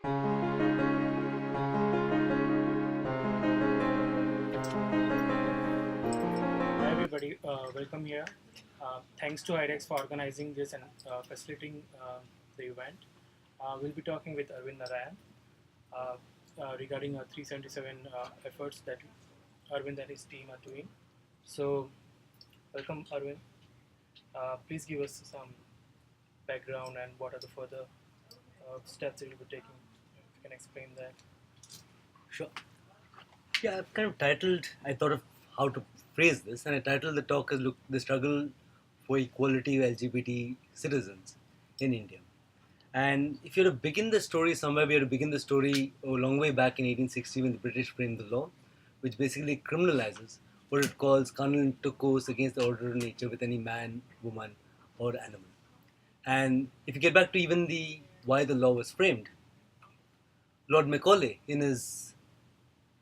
Hi everybody, welcome here. Thanks to IDEX for organizing this and facilitating the event. We'll be talking with Arvind Narrain regarding 377 efforts that Arvind and his team are doing. So, welcome Arvind. Please give us some background and what are the further steps that you'll be taking. If you can explain that. Sure. Yeah, I've kind of titled, I thought of how to phrase this, and I titled the talk as Look, the Struggle for Equality of LGBT Citizens in India. And if you were to begin the story somewhere, we have to begin the story a long way back in 1860 when the British framed the law, which basically criminalizes what it calls carnal intercourse against the order of nature with any man, woman, or animal. And if you get back to even the why the law was framed, Lord Macaulay, in his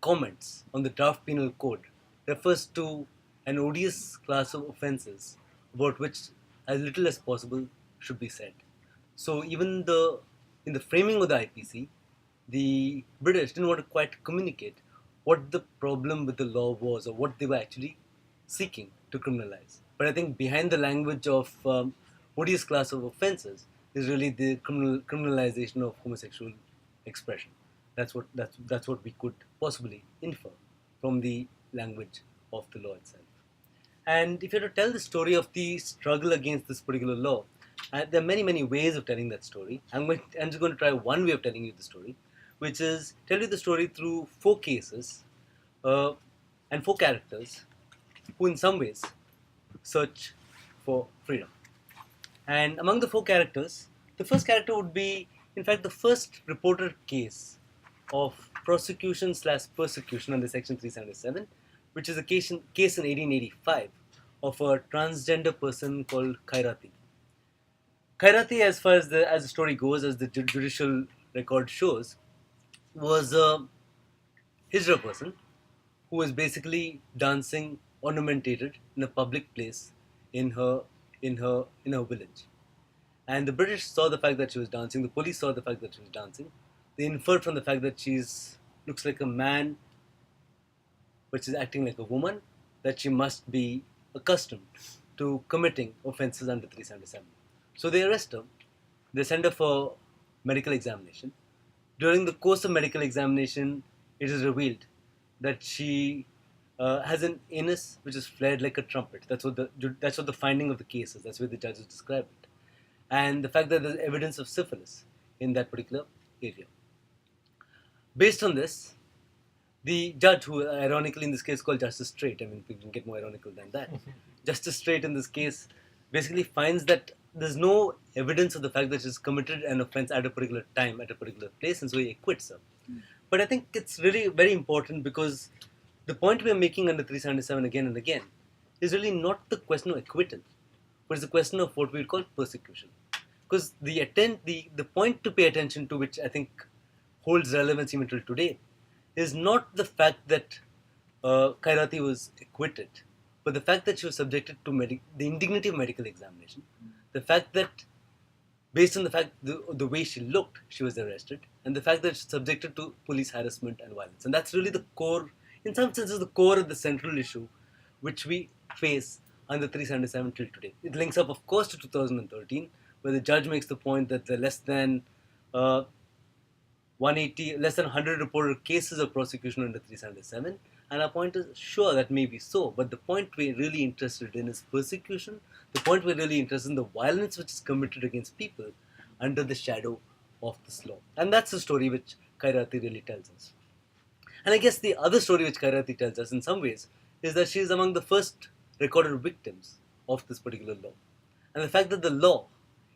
comments on the draft penal code, refers to an odious class of offences about which as little as possible should be said. So even in the framing of the IPC, the British didn't want to quite communicate what the problem with the law was or what they were actually seeking to criminalize. But I think behind the language of odious class of offences is really the criminalization of homosexual expression. That's what we could possibly infer from the language of the law itself. And if you were to tell the story of the struggle against this particular law, there are many ways of telling that story. I'm just going to try one way of telling you the story, which is tell you the story through four cases uh, and four characters who, in some ways, search for freedom. And among the four characters, the first character would be, in fact, the first reported case of prosecution slash persecution under Section 377, which is a case in 1885 of a transgender person called Khairati. Khairati, as far as the story goes, as the judicial record shows, was a Hijra person who was basically dancing ornamentated in a public place in her village. And the British saw the fact that she was dancing. The police saw the fact that she was dancing. They inferred from the fact that she's looks like a man, but she's acting like a woman, that she must be accustomed to committing offences under 377. So they arrest her. They send her for medical examination. During the course of medical examination, it is revealed that she has an anus which is flared like a trumpet. That's what the finding of the case is. That's where the judges describe it, and the fact that there's evidence of syphilis in that particular area. Based on this, the judge, who ironically in this case called Justice Straight, I mean, we can get more ironical than that. Justice Straight in this case basically finds that there's no evidence of the fact that she's committed an offense at a particular time, at a particular place, and so he acquits her. But I think it's really very important because the point we are making under 377 again and again is really not the question of acquittal, but it's the question of what we would call persecution. Because the point to pay attention to, which I think holds relevance even till today, is not the fact that Khairati was acquitted, but the fact that she was subjected to the indignity of medical examination, the fact that based on the way she looked, she was arrested, and the fact that she's subjected to police harassment and violence. And that's really the core, in some senses, the core of the central issue which we face under 377 till today. It links up, of course, to 2013, where the judge makes the point that the less than 100 reported cases of prosecution under 377. And our point is, sure, that may be so, but the point we're really interested in is persecution. The point we're really interested in the violence which is committed against people under the shadow of this law. And that's the story which Khairati really tells us. And I guess the other story which Khairati tells us in some ways is that she is among the first recorded victims of this particular law. And the fact that the law,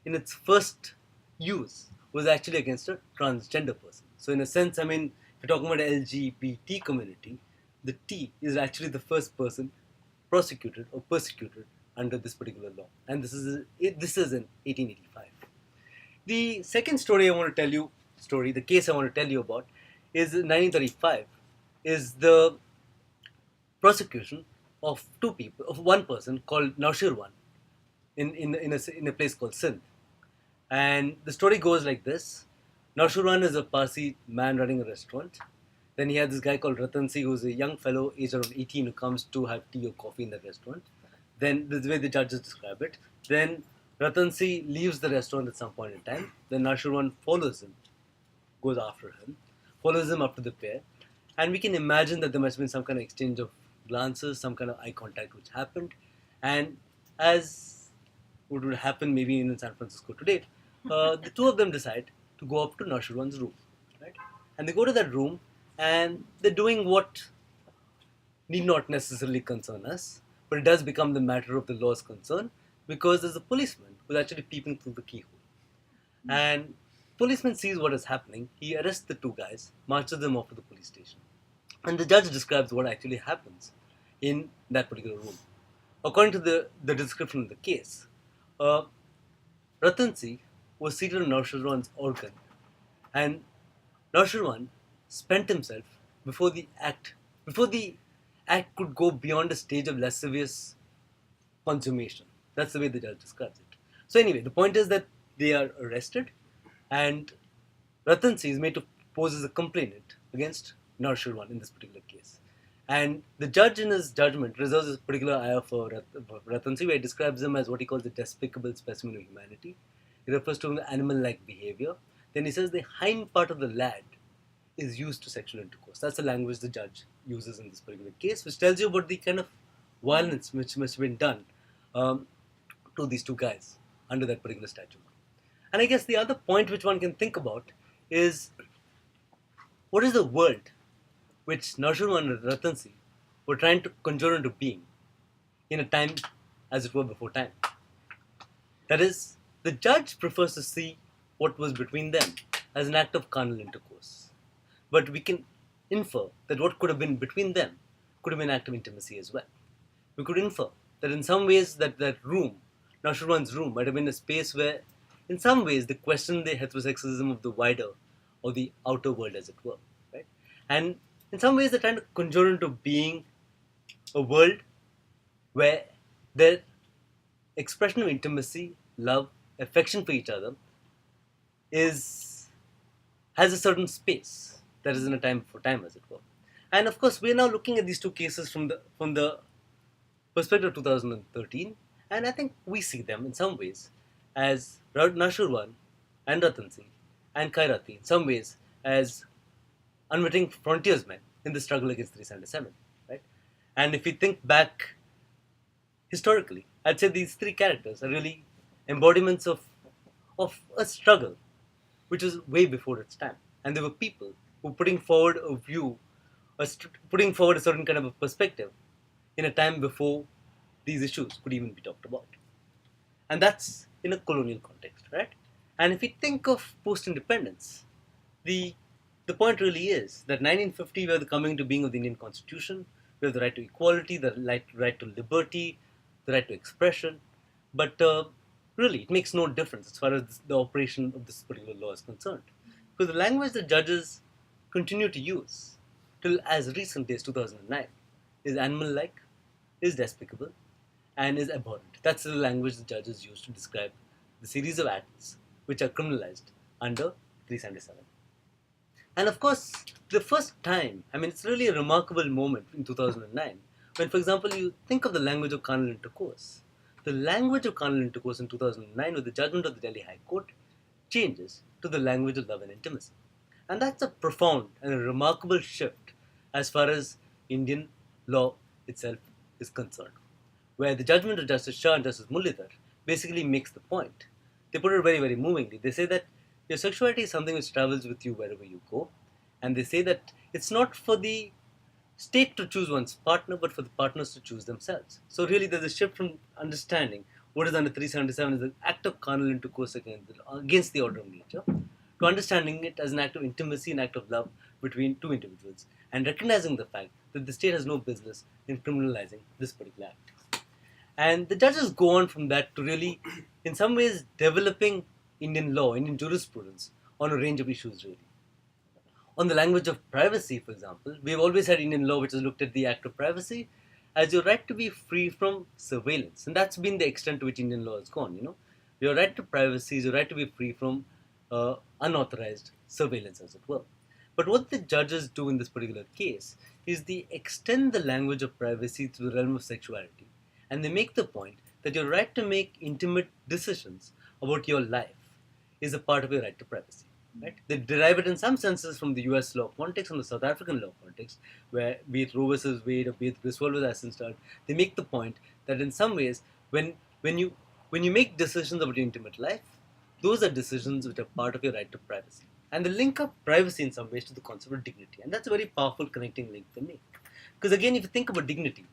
in its first use, was actually against a transgender person. So in a sense, I mean, if you're talking about the LGBT community, the T is actually the first person prosecuted or persecuted under this particular law. And this is in 1885. The second story I want to tell you, the case I want to tell you about, is 1935, is the prosecution of one person called Naushirwan in a place called Sindh. And the story goes like this. Naushirwan is a Parsi man running a restaurant. Then he had this guy called Ratan Singh, who's a young fellow, aged around 18, who comes to have tea or coffee in the restaurant. Then, this is the way the judges describe it. Then Ratan Singh leaves the restaurant at some point in time. Then Naushirwan follows him, goes after him, follows him up to the pair. And we can imagine that there must have been some kind of exchange of glances, some kind of eye contact which happened. And as what would happen maybe in San Francisco today, the two of them decide to go up to Naushirwan's room. Right? And they go to that room and they're doing what need not necessarily concern us, but it does become the matter of the law's concern because there's a policeman who's actually peeping through the keyhole. And policeman sees what is happening. He arrests the two guys, marches them off to the police station. And the judge describes what actually happens in that particular room. According to the description of the case, Ratan Singh was seated on Naushirwan's organ, and Naushirwan spent himself before the act could go beyond a stage of lascivious consummation. That's the way the judge describes it. So anyway, the point is that they are arrested, and Ratan Singh is made to pose as a complainant against Naushirwan in this particular case. And the judge in his judgment reserves this particular ire for Ratan Singh, where he describes him as what he calls a despicable specimen of humanity. He refers to him as animal-like behavior. Then he says the hind part of the lad is used to sexual intercourse. That's the language the judge uses in this particular case, which tells you about the kind of violence which must have been done to these two guys under that particular statute. And I guess the other point which one can think about is what is the world which Naushirwan and Ratan Singh were trying to conjure into being in a time, as it were, before time. That is, the judge prefers to see what was between them as an act of carnal intercourse. But we can infer that what could have been between them could have been an act of intimacy as well. We could infer that in some ways that room, Naushirwan's room, might have been a space where, in some ways, they questioned the heterosexism of the wider or the outer world, as it were. Right? And in some ways, they're trying to conjure into being a world where their expression of intimacy, love, affection for each other has a certain space that is in a time for time, as it were. And of course, we are now looking at these two cases from the perspective of 2013, and I think we see them in some ways as Naushirwan and Ratan Singh and Khairati in some ways as unwitting frontiersmen in the struggle against 377, right? And if we think back historically, I'd say these three characters are really embodiments of a struggle which was way before its time. And there were people who were putting forward a view, putting forward a certain kind of a perspective in a time before these issues could even be talked about. And that's in a colonial context, right? And if we think of post-independence, the point really is that 1950 we have the coming into being of the Indian Constitution, we have the right to equality, the right to liberty, the right to expression, but really it makes no difference as far as the operation of this particular law is concerned. Because the language that judges continue to use till as recent as 2009 is animal-like, is despicable, and is abhorrent. That's the language the judges use to describe the series of acts which are criminalized under 377. And of course, the first time, it's really a remarkable moment in 2009 when, for example, you think of the language of carnal intercourse. The language of carnal intercourse in 2009 with the judgment of the Delhi High Court changes to the language of love and intimacy. And that's a profound and a remarkable shift as far as Indian law itself is concerned, where the judgment of Justice Shah and Justice Muralidhar basically makes the point. They put it very, very movingly. They say that your sexuality is something which travels with you wherever you go. And they say that it's not for the state to choose one's partner, but for the partners to choose themselves. So really there's a shift from understanding what is under 377 as an act of carnal intercourse against the order of nature, to understanding it as an act of intimacy, an act of love between two individuals, and recognizing the fact that the state has no business in criminalizing this particular act. And the judges go on from that to really, in some ways, developing Indian law, Indian jurisprudence on a range of issues really. On the language of privacy, for example, we've always had Indian law which has looked at the act of privacy as your right to be free from surveillance. And that's been the extent to which Indian law has gone, Your right to privacy is your right to be free from unauthorized surveillance, as it were. But what the judges do in this particular case is they extend the language of privacy to the realm of sexuality, and they make the point that your right to make intimate decisions about your life is a part of your right to privacy. Right? They derive it in some senses from the US law context, from the South African law context, where be it Roe versus Wade or be it Griswold versus Assenstad, they make the point that in some ways, when when you when you make decisions about your intimate life, those are decisions which are part of your right to privacy. And they link up privacy in some ways to the concept of dignity. And that's a very powerful connecting link for me. Because again, if you think about dignity,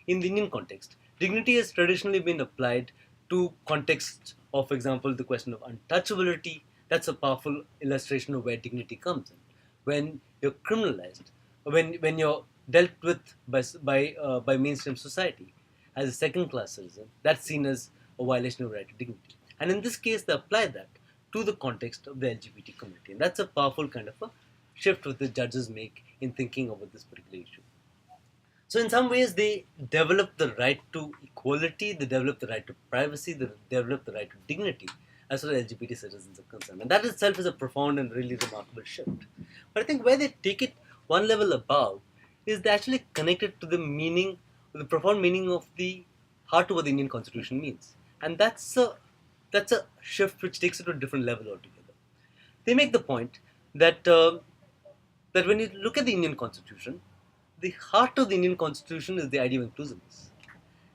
in the Indian context, dignity has traditionally been applied to contexts of, for example, the question of untouchability. That's a powerful illustration of where dignity comes in. When you're criminalized, when you're dealt with by mainstream society as a second-class citizen, that's seen as a violation of right to dignity. And in this case, they apply that to the context of the LGBT community. And that's a powerful kind of a shift that the judges make in thinking about this particular issue. So in some ways, they develop the right to equality, they develop the right to privacy, they develop the right to dignity as far as LGBT citizens are concerned. And that itself is a profound and really remarkable shift. But I think where they take it one level above is they actually connect it to the meaning, the profound meaning of the heart of what the Indian Constitution means. And that's a shift which takes it to a different level altogether. They make the point that that when you look at the Indian Constitution, the heart of the Indian Constitution is the idea of inclusiveness.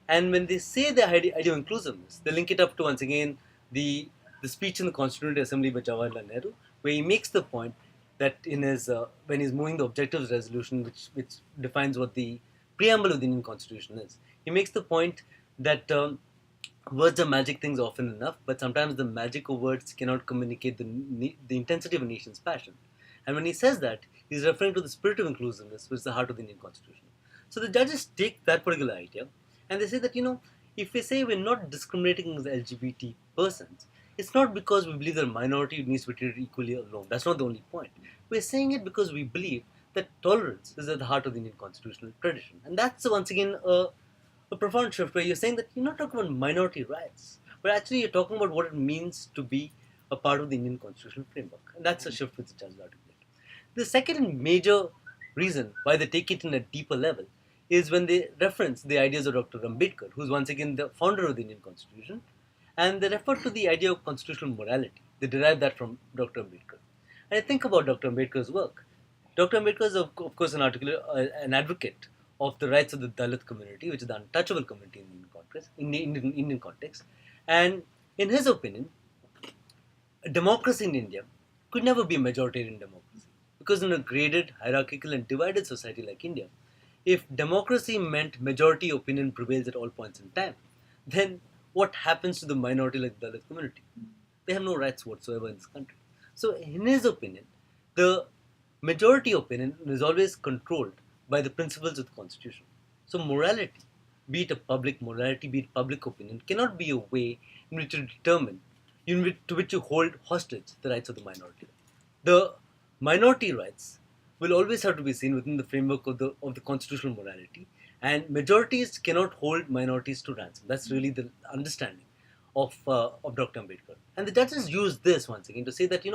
And when they say the idea of inclusiveness, they link it up to once again the speech in the Constituent Assembly by Jawaharlal Nehru, where he makes the point that in his when he's moving the objectives resolution, which defines what the preamble of the Indian Constitution is, he makes the point that words are magic things often enough, but sometimes the magic of words cannot communicate the intensity of a nation's passion. And when he says that, he's referring to the spirit of inclusiveness, which is the heart of the Indian Constitution. So the judges take that particular idea and they say that, if we say we're not discriminating against LGBT persons, it's not because we believe that a minority needs to be treated equally alone. That's not the only point. We're saying it because we believe that tolerance is at the heart of the Indian constitutional tradition. And that's once again a profound shift where you're saying that you're not talking about minority rights, but actually you're talking about what it means to be a part of the Indian constitutional framework. And that's a shift which the judges articulate. The second major reason why they take it in a deeper level is when they reference the ideas of Dr. Ambedkar, who's once again the founder of the Indian Constitution, and they refer to the idea of constitutional morality. They derive that from Dr. Ambedkar. And I think about Dr. Ambedkar's work. Dr. Ambedkar is, of course, an advocate of the rights of the Dalit community, which is the untouchable community in the Indian context. And in his opinion, a democracy in India could never be a majoritarian democracy. Because in a graded, hierarchical, and divided society like India, if democracy meant majority opinion prevails at all points in time, then what happens to the minority like the Dalit community? They have no rights whatsoever in this country. So, in his opinion, the majority opinion is always controlled by the principles of the Constitution. So, morality, be it a public morality, be it public opinion, cannot be a way in which you determine, to which you hold hostage the rights of the minority. The minority rights will always have to be seen within the framework of the constitutional morality, and majorities cannot hold minorities to ransom. That's really the understanding of Dr. Ambedkar. And the judges use this once again to say that,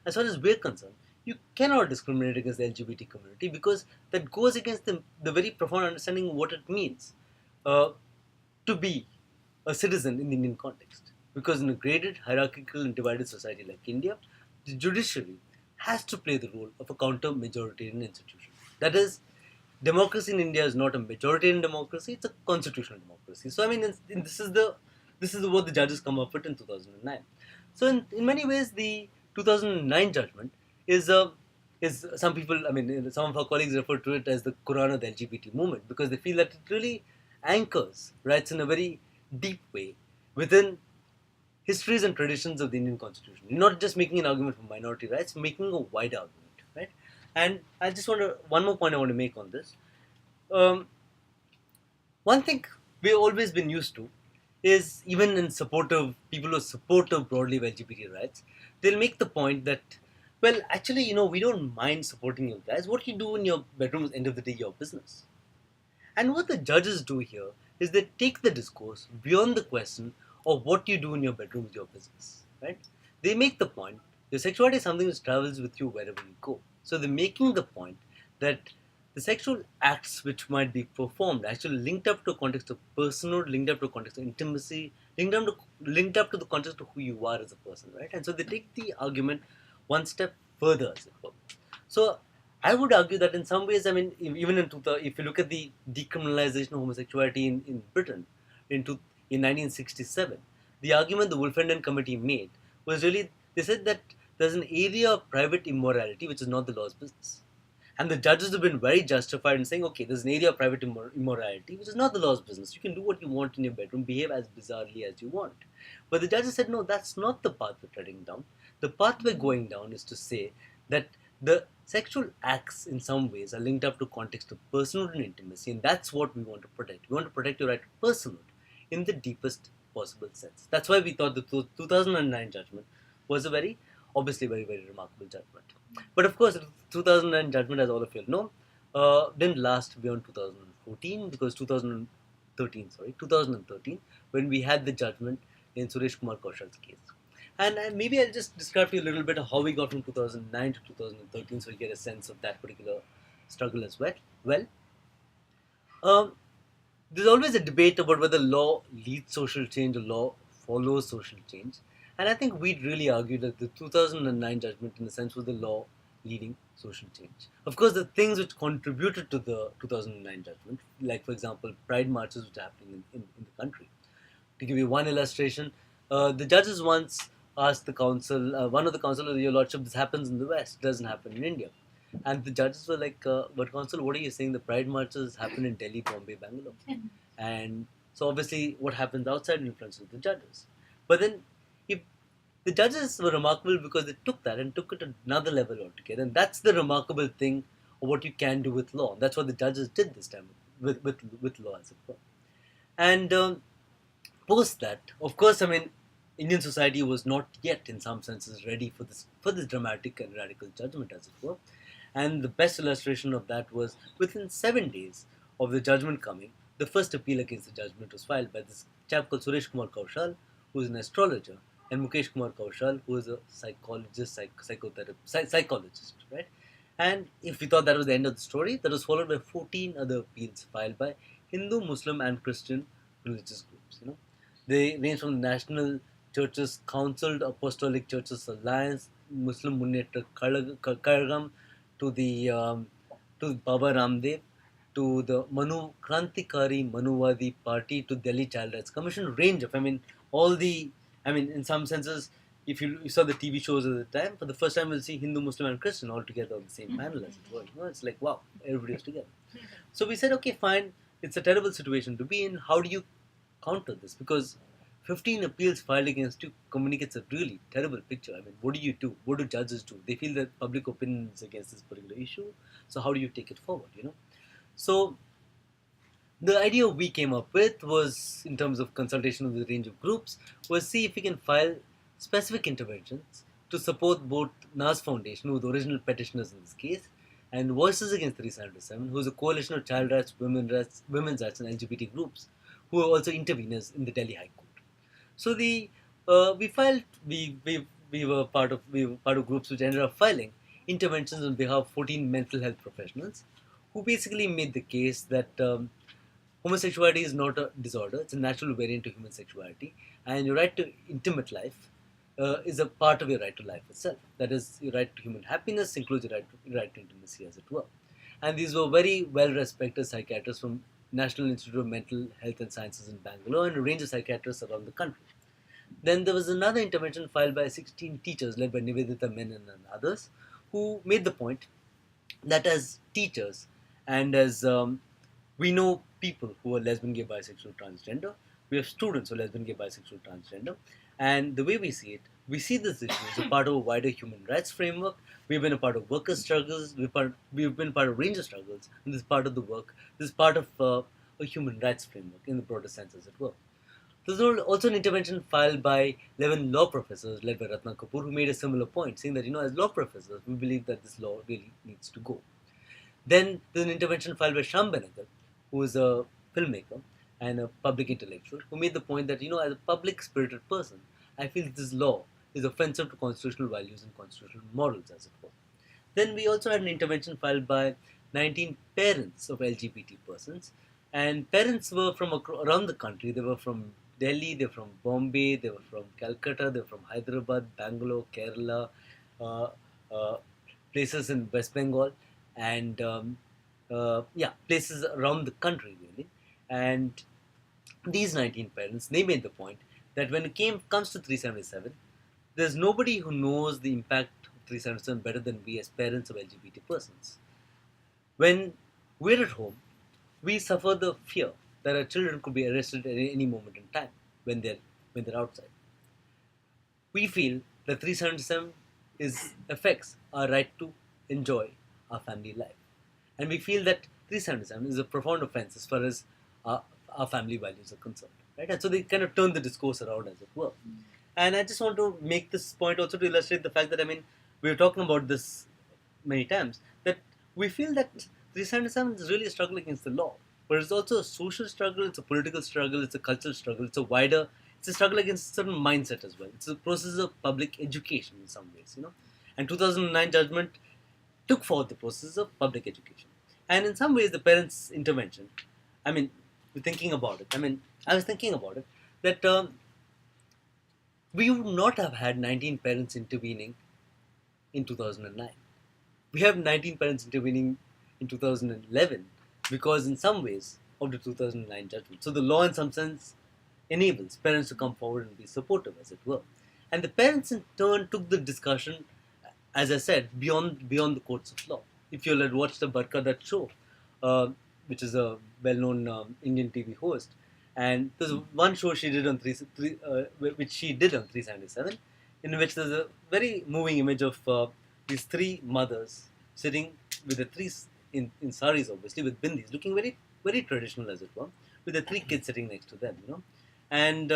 as far as we're concerned, you cannot discriminate against the LGBT community because that goes against the very profound understanding of what it means to be a citizen in the Indian context. Because in a graded, hierarchical, and divided society like India, the judiciary has to play the role of a counter-majoritarian institution. That is, democracy in India is not a majoritarian democracy; it's a constitutional democracy. So, I mean, this is what the judges come up with in 2009. So, in many ways, the 2009 judgment is some people, I mean, some of our colleagues refer to it as the Quran of the LGBT movement because they feel that it really anchors rights in a very deep way within histories and traditions of the Indian Constitution. You're not just making an argument for minority rights, making a wide argument, right? And I just one more point I want to make on this. One thing we've always been used to is even in people who are supportive broadly of LGBT rights, they'll make the point that, well, actually, we don't mind supporting you guys. What you do in your bedroom is, end of the day, your business. And what the judges do here is they take the discourse beyond the question of what you do in your bedroom is your business, right? They make the point Your sexuality is something which travels with you wherever you go. So they're making the point that the sexual acts which might be performed actually linked up to a context of personhood, linked up to a context of intimacy, linked up to the context of who you are as a person, right? And so they take the argument one step further, as it were. So I would argue that in some ways, I mean, even if you look at the decriminalization of homosexuality in Britain in 1967, the argument the Wolfenden Committee made was really, they said that there's an area of private immorality which is not the law's business. And the judges have been very justified in saying, okay, there's an area of private immorality which is not the law's business. You can do what you want in your bedroom, behave as bizarrely as you want. But the judges said, no, that's not the path we're treading down. The path we're going down is to say that the sexual acts in some ways are linked up to context of personhood and intimacy, and that's what we want to protect. We want to protect your right to personhood in the deepest possible sense. That's why we thought the 2009 judgment was a obviously very remarkable judgment. But of course, the 2009 judgment, as all of you know, didn't last beyond 2014 because 2013, when we had the judgment in Suresh Kumar Kaushal's case. And maybe I'll just describe to you a little bit of how we got from 2009 to 2013 so you get a sense of that particular struggle as well. Um, there's always a debate about whether law leads social change or law follows social change. And I think we'd really argue that the 2009 judgment, in a sense, was the law leading social change. Of course, the things which contributed to the 2009 judgment, like, for example, pride marches which are happening in the country. To give you one illustration, the judges once asked the council, one of the council, your lordship, this happens in the West, doesn't happen in India. And the judges were like, but council, what are you saying? The pride marches happen in Delhi, Bombay, Bangalore. And so obviously what happens outside influences the judges. But then if the judges were remarkable because they took that and took it to another level altogether. And that's the remarkable thing of what you can do with law. That's what the judges did this time with law, as it were. And post that, of course, I mean, Indian society was not yet, in some senses, ready for this dramatic and radical judgment, as it were. And the best illustration of that was within 7 days of the judgment coming, the first appeal against the judgment was filed by this chap called Suresh Kumar Kaushal, who is an astrologer, and Mukesh Kumar Kaushal, who is a psychologist, psychologist, right? And if we thought that was the end of the story, that was followed by 14 other appeals filed by Hindu, Muslim, and Christian religious groups. They range from the National Churches Council, Apostolic Churches Alliance, Muslim Munnetra Kazhagam, to Baba Ramdev, to the Manu Krantikari Manuvadi Party, to Delhi Child Rights Commission. Range of, in some senses, if you saw the TV shows at the time, for the first time we'll see Hindu, Muslim, and Christian all together on the same panel, as it were. It's like, wow, everybody's together. So we said, okay, fine, it's a terrible situation to be in. How do you counter this? Because 15 appeals filed against you communicates a really terrible picture. I mean, what do you do? What do judges do? They feel that public opinion is against this particular issue. So how do you take it forward, So the idea we came up with was, in terms of consultation with a range of groups, was see if we can file specific interventions to support both NAS Foundation, who were the original petitioners in this case, and Voices Against 377, who is a coalition of child rights, women's rights, and LGBT groups, who are also interveners in the Delhi High Court. So we were part of groups which ended up filing interventions on behalf of 14 mental health professionals, who basically made the case that homosexuality is not a disorder; it's a natural variant of human sexuality, and your right to intimate life is a part of your right to life itself. That is, your right to human happiness includes your right to intimacy, as it were. And these were very well-respected psychiatrists from National Institute of Mental Health and Sciences in Bangalore and a range of psychiatrists around the country. Then there was another intervention filed by 16 teachers led by Nivedita Menon and others, who made the point that as teachers and as we know people who are lesbian, gay, bisexual, transgender, we have students who are lesbian, gay, bisexual, transgender, and the way we see this issue as a part of a wider human rights framework. We've been a part of workers' struggles, we've been part of range of struggles, and this is part of the work, this is part of a human rights framework in the broader sense, as it were. There's also an intervention filed by 11 law professors led by Ratna Kapoor, who made a similar point, saying that, as law professors, we believe that this law really needs to go. Then there's an intervention filed by Sham Benegal, who is a filmmaker and a public intellectual, who made the point that, as a public spirited person, I feel this law is offensive to constitutional values and constitutional morals, as it were. Then we also had an intervention filed by 19 parents of LGBT persons, and parents were from around the country. They were from Delhi, they were from Bombay, they were from Calcutta, they were from Hyderabad, Bangalore, Kerala, uh, uh, places in West Bengal, and places around the country really. And these 19 parents, they made the point that when comes to 377, there's nobody who knows the impact of 377 better than we as parents of LGBT persons. When we're at home, we suffer the fear that our children could be arrested at any moment in time when they're outside. We feel that 377 affects our right to enjoy our family life. And we feel that 377 is a profound offense as far as our family values are concerned. Right? And so they kind of turn the discourse around, as it were. And I just want to make this point also to illustrate the fact that, we were talking about this many times, that we feel that 377 is really a struggle against the law. But it's also a social struggle, it's a political struggle, it's a cultural struggle, it's a struggle against a certain mindset as well. It's a process of public education in some ways, And 2009 judgment took forward the process of public education. And in some ways, the parents' intervention, thinking about it, I was thinking about it, that we would not have had 19 parents intervening in 2009. We have 19 parents intervening in 2011 because in some ways of the 2009 judgment. So the law in some sense enables parents to come forward and be supportive, as it were. And the parents in turn took the discussion, as I said, beyond the courts of law. If you had watched the Barka Dutt show, which is a well-known Indian TV host, and there's one show she did on which she did on 377, in which there's a very moving image of these three mothers sitting with the three in saris, obviously, with bindis, looking very, very traditional, as it were, with the three kids sitting next to them, And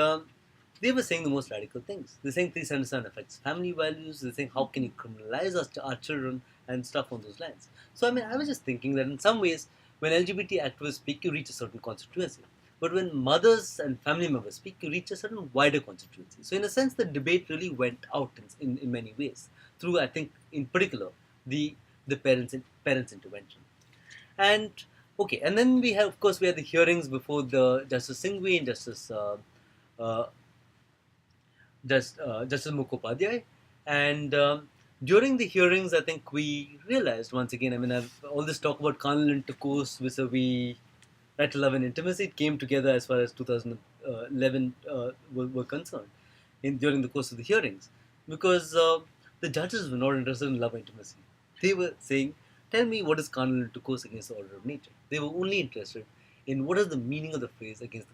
they were saying the most radical things. They're saying 377 affects family values. They're saying, how can you criminalize our children and stuff on those lines. So, I was just thinking that in some ways, when LGBT activists speak, you reach a certain constituency. But when mothers and family members speak, you reach a certain wider constituency. So, in a sense, the debate really went out in many ways through, I think, in particular, the parents' intervention. And okay, and then we had the hearings before the Justice Singhvi and Justice Mukhopadhyay, and during the hearings, I think we realized once again. All this talk about carnal intercourse vis-a-vis right to love and intimacy, it came together as far as 2011 were concerned during the course of the hearings, because the judges were not interested in love and intimacy. They were saying, tell me what is carnal intercourse against the order of nature. They were only interested in what is the meaning of the phrase against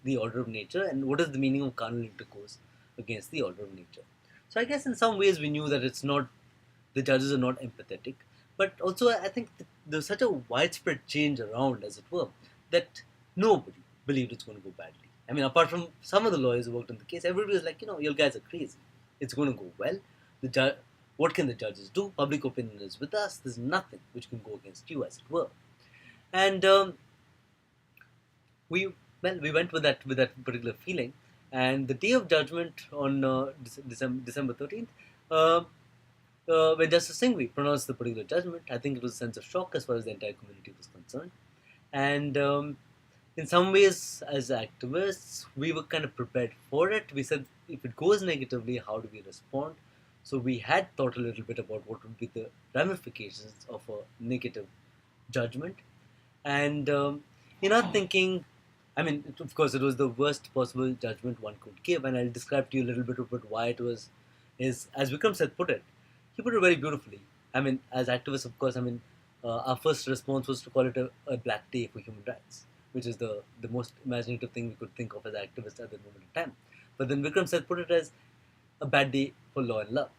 the order of nature, and what is the meaning of carnal intercourse against the order of nature. So I guess in some ways we knew that the judges are not empathetic, but also I think there's such a widespread change around, as it were, that nobody believed it's going to go badly. Apart from some of the lawyers who worked on the case, everybody was like, you guys are crazy. It's going to go well. What can the judges do? Public opinion is with us. There's nothing which can go against you, as it were. And we went with that particular feeling. And the day of judgment on December 13th, when Justice Singhvi pronounced the particular judgment, I think it was a sense of shock as far as the entire community was concerned. And in some ways, as activists, we were kind of prepared for it. We said, if it goes negatively, how do we respond? So we had thought a little bit about what would be the ramifications of a negative judgment. And in our thinking, of course, it was the worst possible judgment one could give, and I'll describe to you a little bit about why it was. As Vikram Seth put it, he put it very beautifully. As activists, of course, our first response was to call it a black day for human rights, which is the most imaginative thing we could think of as activists at that moment in time. But then Vikram Seth put it as a bad day for law and love.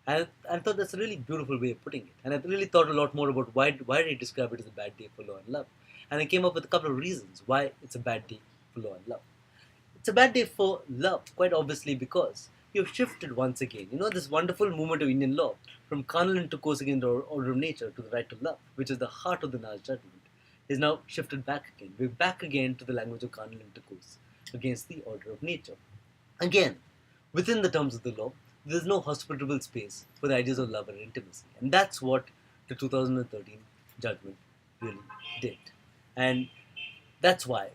And I thought that's a really beautiful way of putting it. And I really thought a lot more about why did he describe it as a bad day for law and love. And I came up with a couple of reasons why it's a bad day for law and love. It's a bad day for love, quite obviously, because you've shifted once again. This wonderful movement of Indian law from carnal intercourse against the order of nature to the right to love, which is the heart of the Nas judgment, is now shifted back again. We're back again to the language of carnal intercourse against the order of nature. Again, within the terms of the law, there's no hospitable space for the ideas of love and intimacy. And that's what the 2013 judgment really did. And that's why,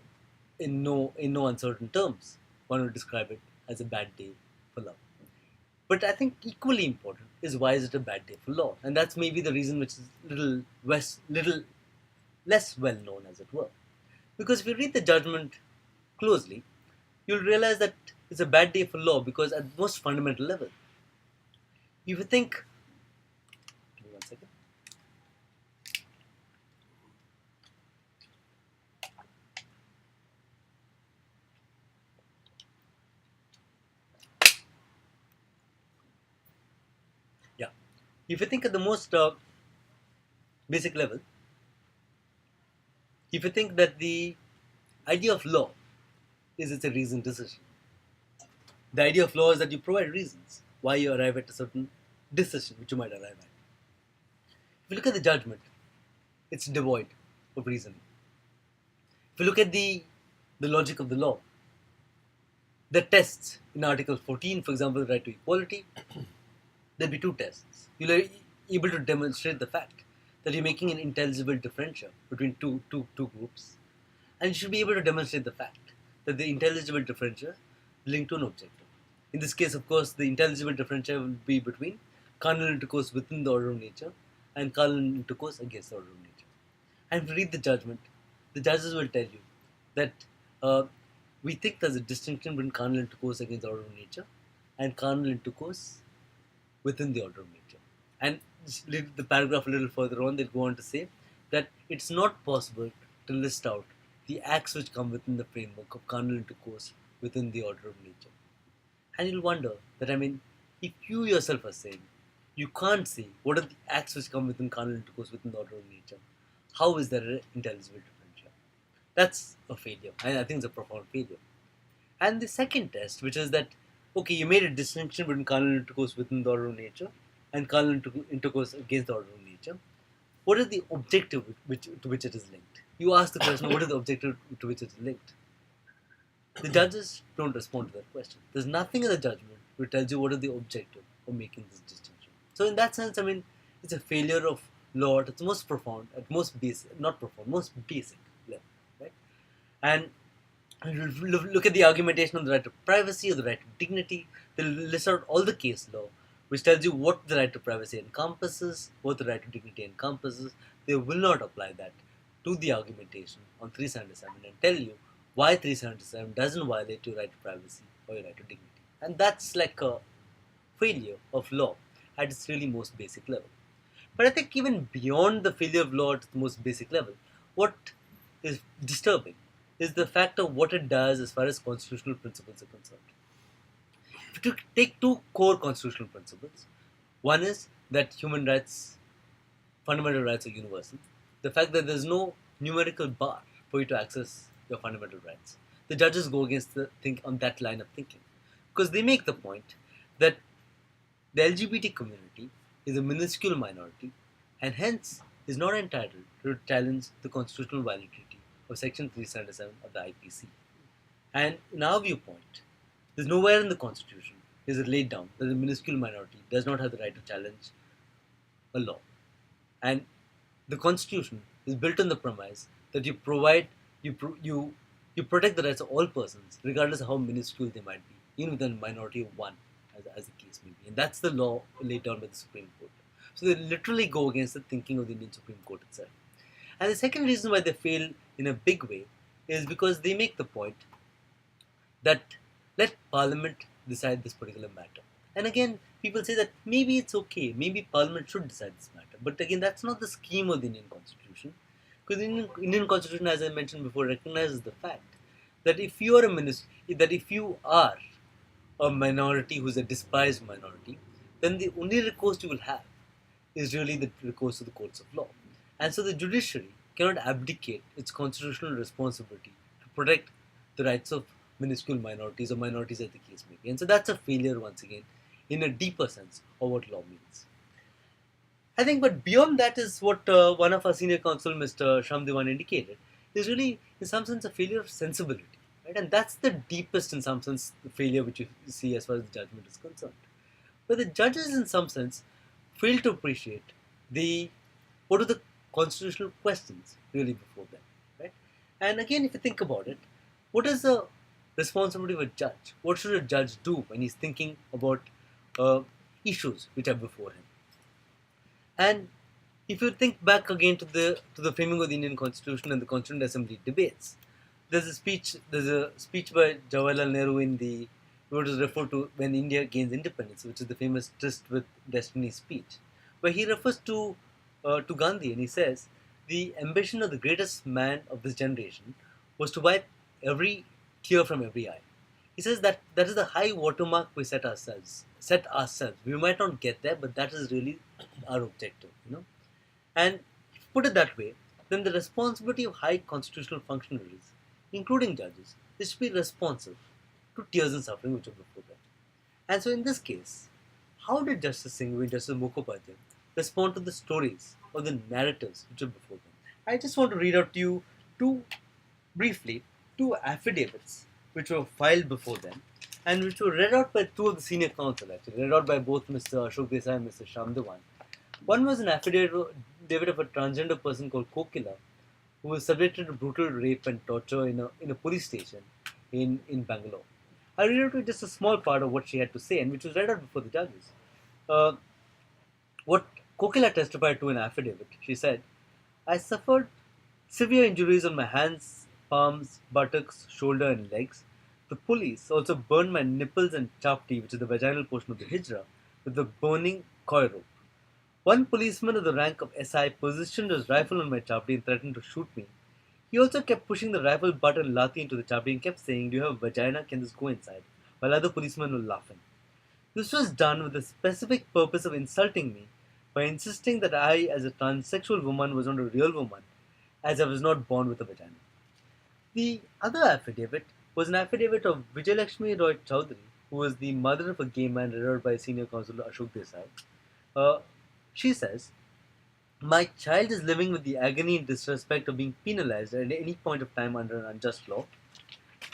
in no uncertain terms, one would describe it as a bad day for love. But I think equally important is why is it a bad day for law? And that's maybe the reason which is little less well known, as it were. Because if you read the judgment closely, you'll realize that it's a bad day for law because at the most fundamental level, if you think, give me 1 second. Yeah, if you think at the most basic level, if you think that the idea of law is it's a reasoned decision, the idea of law is that you provide reasons why you arrive at a certain decision which you might arrive at. If you look at the judgment, it's devoid of reasoning. If you look at the logic of the law, the tests in Article 14, for example, the right to equality, there'll be two tests. You'll be able to demonstrate the fact that you're making an intelligible differential between two groups, and you should be able to demonstrate the fact that the intelligible differential is linked to an objective. In this case, of course, the intelligible differential will be between carnal intercourse within the order of nature and carnal intercourse against the order of nature. And if you read the judgment, the judges will tell you that we think there's a distinction between carnal intercourse against the order of nature and carnal intercourse within the order of nature. And the paragraph a little further on, they'll go on to say that it's not possible to list out the acts which come within the framework of carnal intercourse within the order of nature. And you'll wonder that, if you yourself are saying you can't say what are the acts which come within carnal intercourse within the order of nature, how is there an intelligible differential? That's a failure. I think it's a profound failure. And the second test, which is that, okay, you made a distinction between carnal intercourse within the order of nature and carnal intercourse against the order of nature. What is the objective to which it is linked? You ask the question, what is the objective to which it is linked? The judges don't respond to that question. There's nothing in the judgment which tells you what is the objective of making this distinction. So in that sense, it's a failure of law at its most profound, at most basic, not profound, most basic level, right? And look at the argumentation on the right to privacy or the right to dignity. They'll list out all the case law, which tells you what the right to privacy encompasses, what the right to dignity encompasses. They will not apply that to the argumentation on 377 and tell you why 377 doesn't violate your right to privacy or your right to dignity. And that's like a failure of law at its really most basic level. But I think even beyond the failure of law at its most basic level, what is disturbing is the fact of what it does as far as constitutional principles are concerned. If you take two core constitutional principles, one is that human rights, fundamental rights are universal. The fact that there's no numerical bar for you to access your fundamental rights. The judges go against on that line of thinking, because they make the point that the LGBT community is a minuscule minority and hence is not entitled to challenge the constitutional validity of Section 377 of the IPC. And in our viewpoint, there's nowhere in the Constitution is it laid down that the minuscule minority does not have the right to challenge a law. And the Constitution is built on the premise that you protect the rights of all persons, regardless of how minuscule they might be, even within a minority of one, as the case may be. And that's the law laid down by the Supreme Court. So they literally go against the thinking of the Indian Supreme Court itself. And the second reason why they fail in a big way is because they make the point that let Parliament decide this particular matter. And again, people say that maybe it's okay, maybe Parliament should decide this matter. But again, that's not the scheme of the Indian Constitution. Because the Indian Constitution, as I mentioned before, recognizes the fact that if you are a minority who's a despised minority, then the only recourse you will have is really the recourse to the courts of law. And so the judiciary cannot abdicate its constitutional responsibility to protect the rights of minuscule minorities or minorities as the case may be. And so that's a failure once again in a deeper sense of what law means. I think, but beyond that is what one of our senior counsel, Mr. Shamdevan, indicated, is really in some sense a failure of sensibility. right? And that's the deepest, in some sense, the failure which you see as far as the judgment is concerned. But the judges, in some sense, fail to appreciate the what are the constitutional questions really before them, right? And again, if you think about it, what is the responsibility of a judge? What should a judge do when he's thinking about uh, issues which are before him? And if you think back again to the framing of the Indian Constitution and the Constituent Assembly debates, there's a speech by Jawaharlal Nehru in the what is referred to when India gains independence, which is the famous Tryst with Destiny speech, where he refers to Gandhi and he says the ambition of the greatest man of this generation was to wipe every tear from every eye. He says that that is the high watermark we set ourselves. Set ourselves. We might not get there, but that is really our objective. And if you put it that way, then the responsibility of high constitutional functionaries, including judges, is to be responsive to tears and suffering which are before them. And so in this case, how did Justice Singhvi and Justice Mukhopadhyay respond to the stories or the narratives which are before them? I just want to read out to you two, briefly, two affidavits which were filed before them and which were read out by two of the senior counsel, actually, read out by both Mr. Ashok Desai and Mr. Sham Dewan. One was an affidavit of a transgender person called Kokila, who was subjected to brutal rape and torture in a police station in Bangalore. I read out just a small part of what she had to say, and which was read out before the judges. Uh, what Kokila testified to in affidavit, she said, I suffered severe injuries on my hands, palms, buttocks, shoulder, and legs. The police also burned my nipples and chapti, which is the vaginal portion of the hijra, with a burning coir rope. One policeman of the rank of SI positioned his rifle on my chapti and threatened to shoot me. He also kept pushing the rifle butt and lathi into the chapti and kept saying, do you have a vagina? Can this go inside? While other policemen were laughing. This was done with the specific purpose of insulting me by insisting that I, as a transsexual woman, was not a real woman, as I was not born with a vagina. The other affidavit was an affidavit of Vijayalakshmi Roy Chowdhury, who was the mother of a gay man reared by senior counsel Ashok Desai. She says, my child is living with the agony and disrespect of being penalized at any point of time under an unjust law.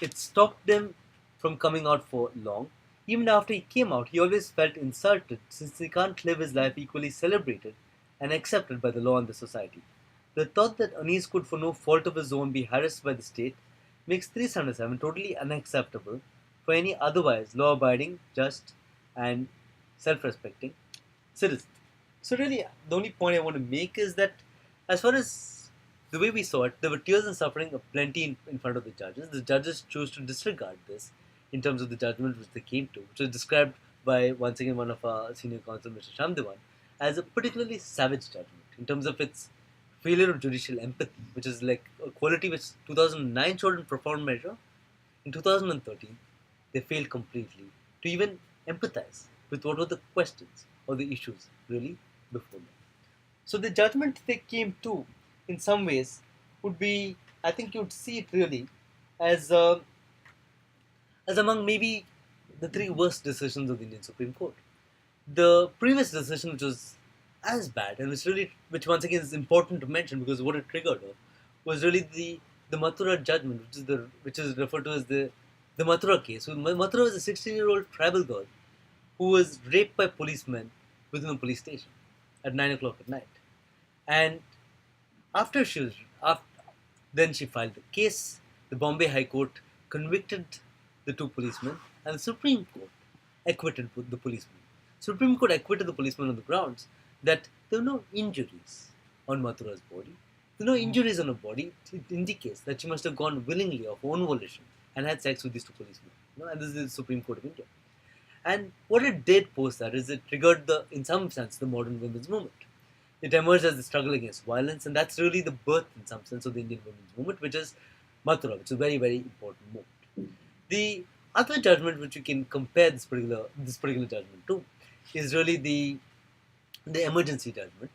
It stopped him from coming out for long. Even after he came out, he always felt insulted since he can't live his life equally celebrated and accepted by the law and the society. The thought that Anis could, for no fault of his own, be harassed by the state makes 377 totally unacceptable for any otherwise law-abiding, just, and self-respecting citizen. So really, the only point I want to make is that as far as the way we saw it, there were tears and suffering aplenty in front of the judges. The judges chose to disregard this in terms of the judgment which they came to, which was described by, once again, one of our senior counsel, Mr. Shamdevan, as a particularly savage judgment in terms of its failure of judicial empathy, which is like a quality which 2009 showed in profound measure. In 2013, they failed completely to even empathize with what were the questions or the issues really before them. So the judgment they came to, in some ways, would be, I think you would see it really as among maybe the three worst decisions of the Indian Supreme Court. The previous decision, which was as bad, and which once again is important to mention because what it triggered was really the Mathura judgment, which is referred to as the Mathura case. So Mathura was a 16-year-old tribal girl who was raped by policemen within a police station at 9 o'clock at night. And after then she filed the case. The Bombay High Court convicted the two policemen, and the Supreme Court acquitted the policemen. Supreme Court acquitted the policemen on the grounds that there were no injuries on Mathura's body. There were no injuries on her body. It indicates that she must have gone willingly of own volition and had sex with these two policemen. And this is the Supreme Court of India. And what it did post that is it triggered in some sense, the modern women's movement. It emerged as the struggle against violence, and that's really the birth, in some sense, of the Indian women's movement, which is Mathura, which is a very, very important movement. The other judgment which you can compare this particular judgment to is really the emergency judgment,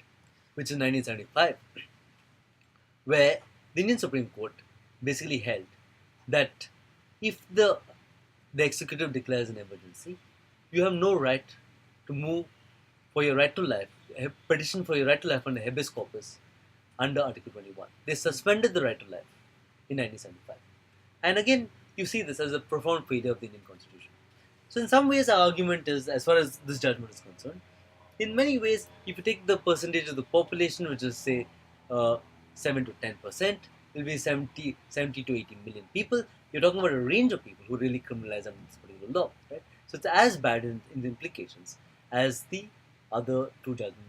which is 1975, where the Indian Supreme Court basically held that if the executive declares an emergency, you have no right to move for your right to life, a petition for your right to life under habeas corpus under Article 21. They suspended the right to life in 1975. And again, you see this as a profound failure of the Indian Constitution. So in some ways, our argument is, as far as this judgment is concerned, in many ways, if you take the percentage of the population, which is say 7 to 10%, it will be 70 to 80 million people. You're talking about a range of people who really criminalize under this particular law, right? So it's as bad in the implications as the other two judgments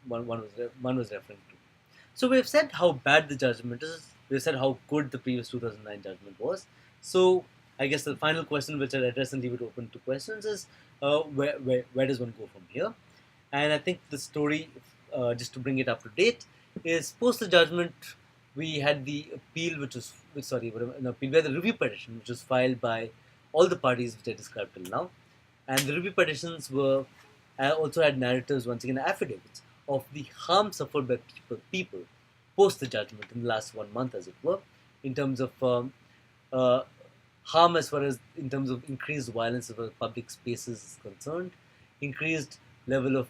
one was referring to. So we've said how bad the judgment is. We've said how good the previous 2009 judgment was. So I guess the final question, which I'll address and leave it open to questions, is where does one go from here? And I think the story, just to bring it up to date, is post the judgment, we had the appeal, an appeal where the review petition, which was filed by all the parties which I described till now. And the review petitions were also had narratives, once again, affidavits of the harm suffered by people post the judgment in the last 1 month, as it were, in terms of uh, harm as far as in terms of increased violence as far as public spaces is concerned, increased level of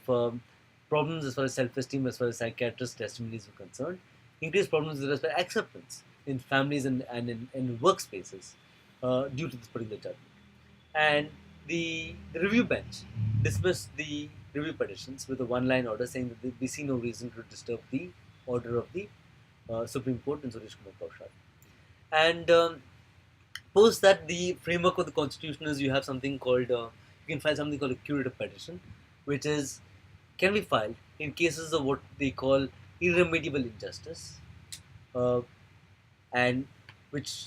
problems as far as self-esteem, as far as psychiatrist testimonies are concerned, increased problems with respect to acceptance in families and in workspaces due to this particular judgment. And the review bench dismissed the review petitions with a one-line order saying that we see no reason to disturb the order of the Supreme Court in Suresh Kumar Kaushal. And post that, the framework of the Constitution is you have something called, you can file something called a curative petition, which can be filed in cases of what they call irremediable injustice, uh, and which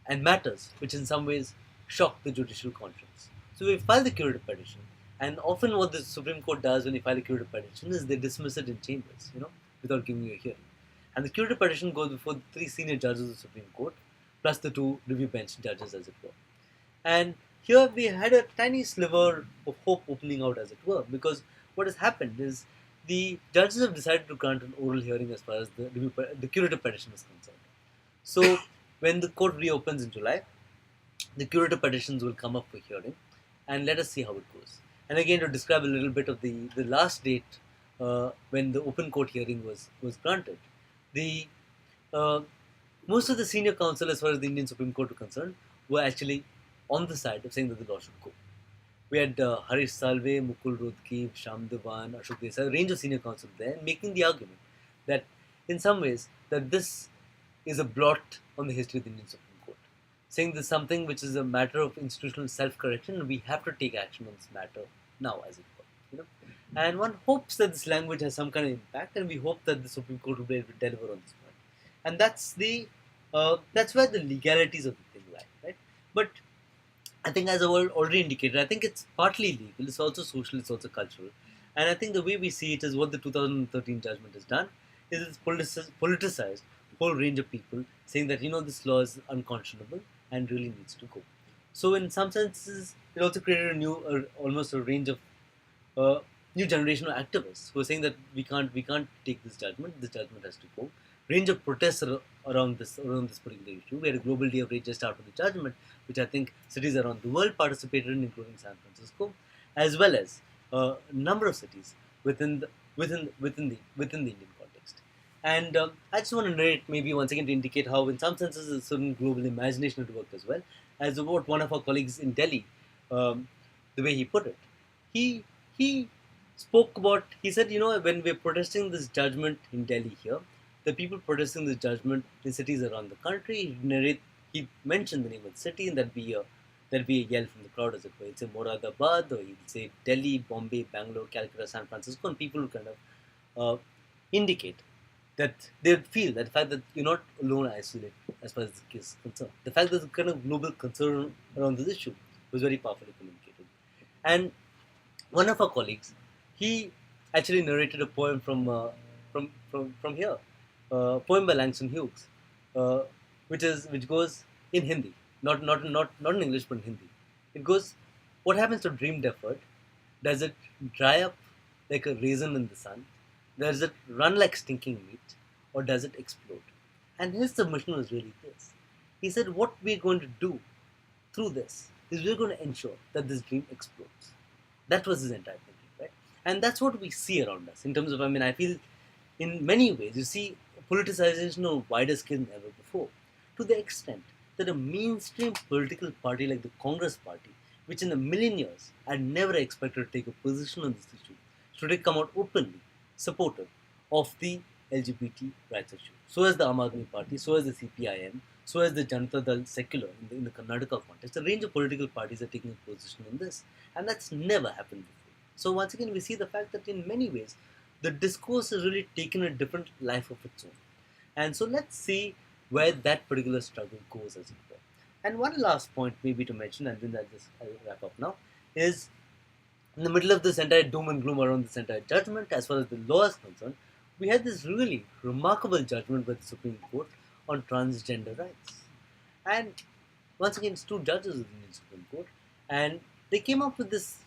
and matters which in some ways shock the judicial conscience. So we file the curative petition, and often what the Supreme Court does when you file a curative petition is they dismiss it in chambers, without giving you a hearing. And the curative petition goes before the three senior judges of the Supreme Court, plus the two review bench judges, as it were. And here we had a tiny sliver of hope opening out, as it were, because what has happened is the judges have decided to grant an oral hearing as far as the curative petition is concerned. So when the court reopens in July, the curative petitions will come up for hearing, and let us see how it goes. And again, to describe a little bit of the last date when the open court hearing was granted, the most of the senior counsel, as far as the Indian Supreme Court were concerned, were actually on the side of saying that the law should go. We had Harish Salve, Mukul Rohtgi, Sham Devan, Ashok Desai, a range of senior counsel there, making the argument that in some ways that this is a blot on the history of the Indian Supreme Court, saying this is something which is a matter of institutional self-correction, and we have to take action on this matter now, as it were. And one hopes that this language has some kind of impact, and we hope that the Supreme Court will be able to deliver on this point. And that's where the legalities of the thing lie, right? But I think, as I already indicated, I think it's partly legal, it's also social, it's also cultural. And I think the way we see it is what the 2013 judgment has done is it's politicized a whole range of people saying that, this law is unconscionable and really needs to go. So in some senses, it also created almost a range of new generation of activists who are saying that we can't take this judgment has to go. Range of protests around this particular issue. We had a global day of rage just after the judgment, which I think cities around the world participated in, including San Francisco, as well as a number of cities within the Indian context. And I just want to narrate maybe once again to indicate how, in some senses, a certain global imagination had worked as well. As what one of our colleagues in Delhi, the way he put it, he spoke about. He said, when we're protesting this judgment in Delhi here, the people protesting this judgment in cities around the country, he mentioned the name of the city, and there'd be a yell from the crowd, as it were. He'd say Moradabad, or he'd say Delhi, Bombay, Bangalore, Calcutta, San Francisco, and people would kind of indicate that they would feel that the fact that you're not alone or isolated as far as the case is concerned. The fact that the kind of global concern around this issue was very powerfully communicated. And one of our colleagues, he actually narrated a poem from here, a poem by Langston Hughes, which goes in Hindi, not in English, but in Hindi. It goes, "What happens to dream deferred? Does it dry up like a raisin in the sun? Does it run like stinking meat, or does it explode?" And his submission was really this. He said, what we're going to do through this is we're going to ensure that this dream explodes. That was his entire thinking, right? And that's what we see around us in terms of, I feel in many ways, you see politicization on a wider scale than ever before, to the extent that a mainstream political party like the Congress Party, which in a million years had never expected to take a position on this issue, should have come out openly supportive of the LGBT rights issue. So has the Aam Aadmi Party, so has the CPIM, so has the Janata Dal secular in the Karnataka context. A range of political parties are taking a position on this, and that's never happened before. So once again, we see the fact that in many ways, the discourse has really taken a different life of its own. And so let's see where that particular struggle goes, as it were. And one last point, maybe to mention, and then I'll wrap up now, is in the middle of this entire doom and gloom around this entire judgment, as far as the law is concerned, we had this really remarkable judgment by the Supreme Court on transgender rights. And once again, it's two judges of the Indian Supreme Court, and they came up with this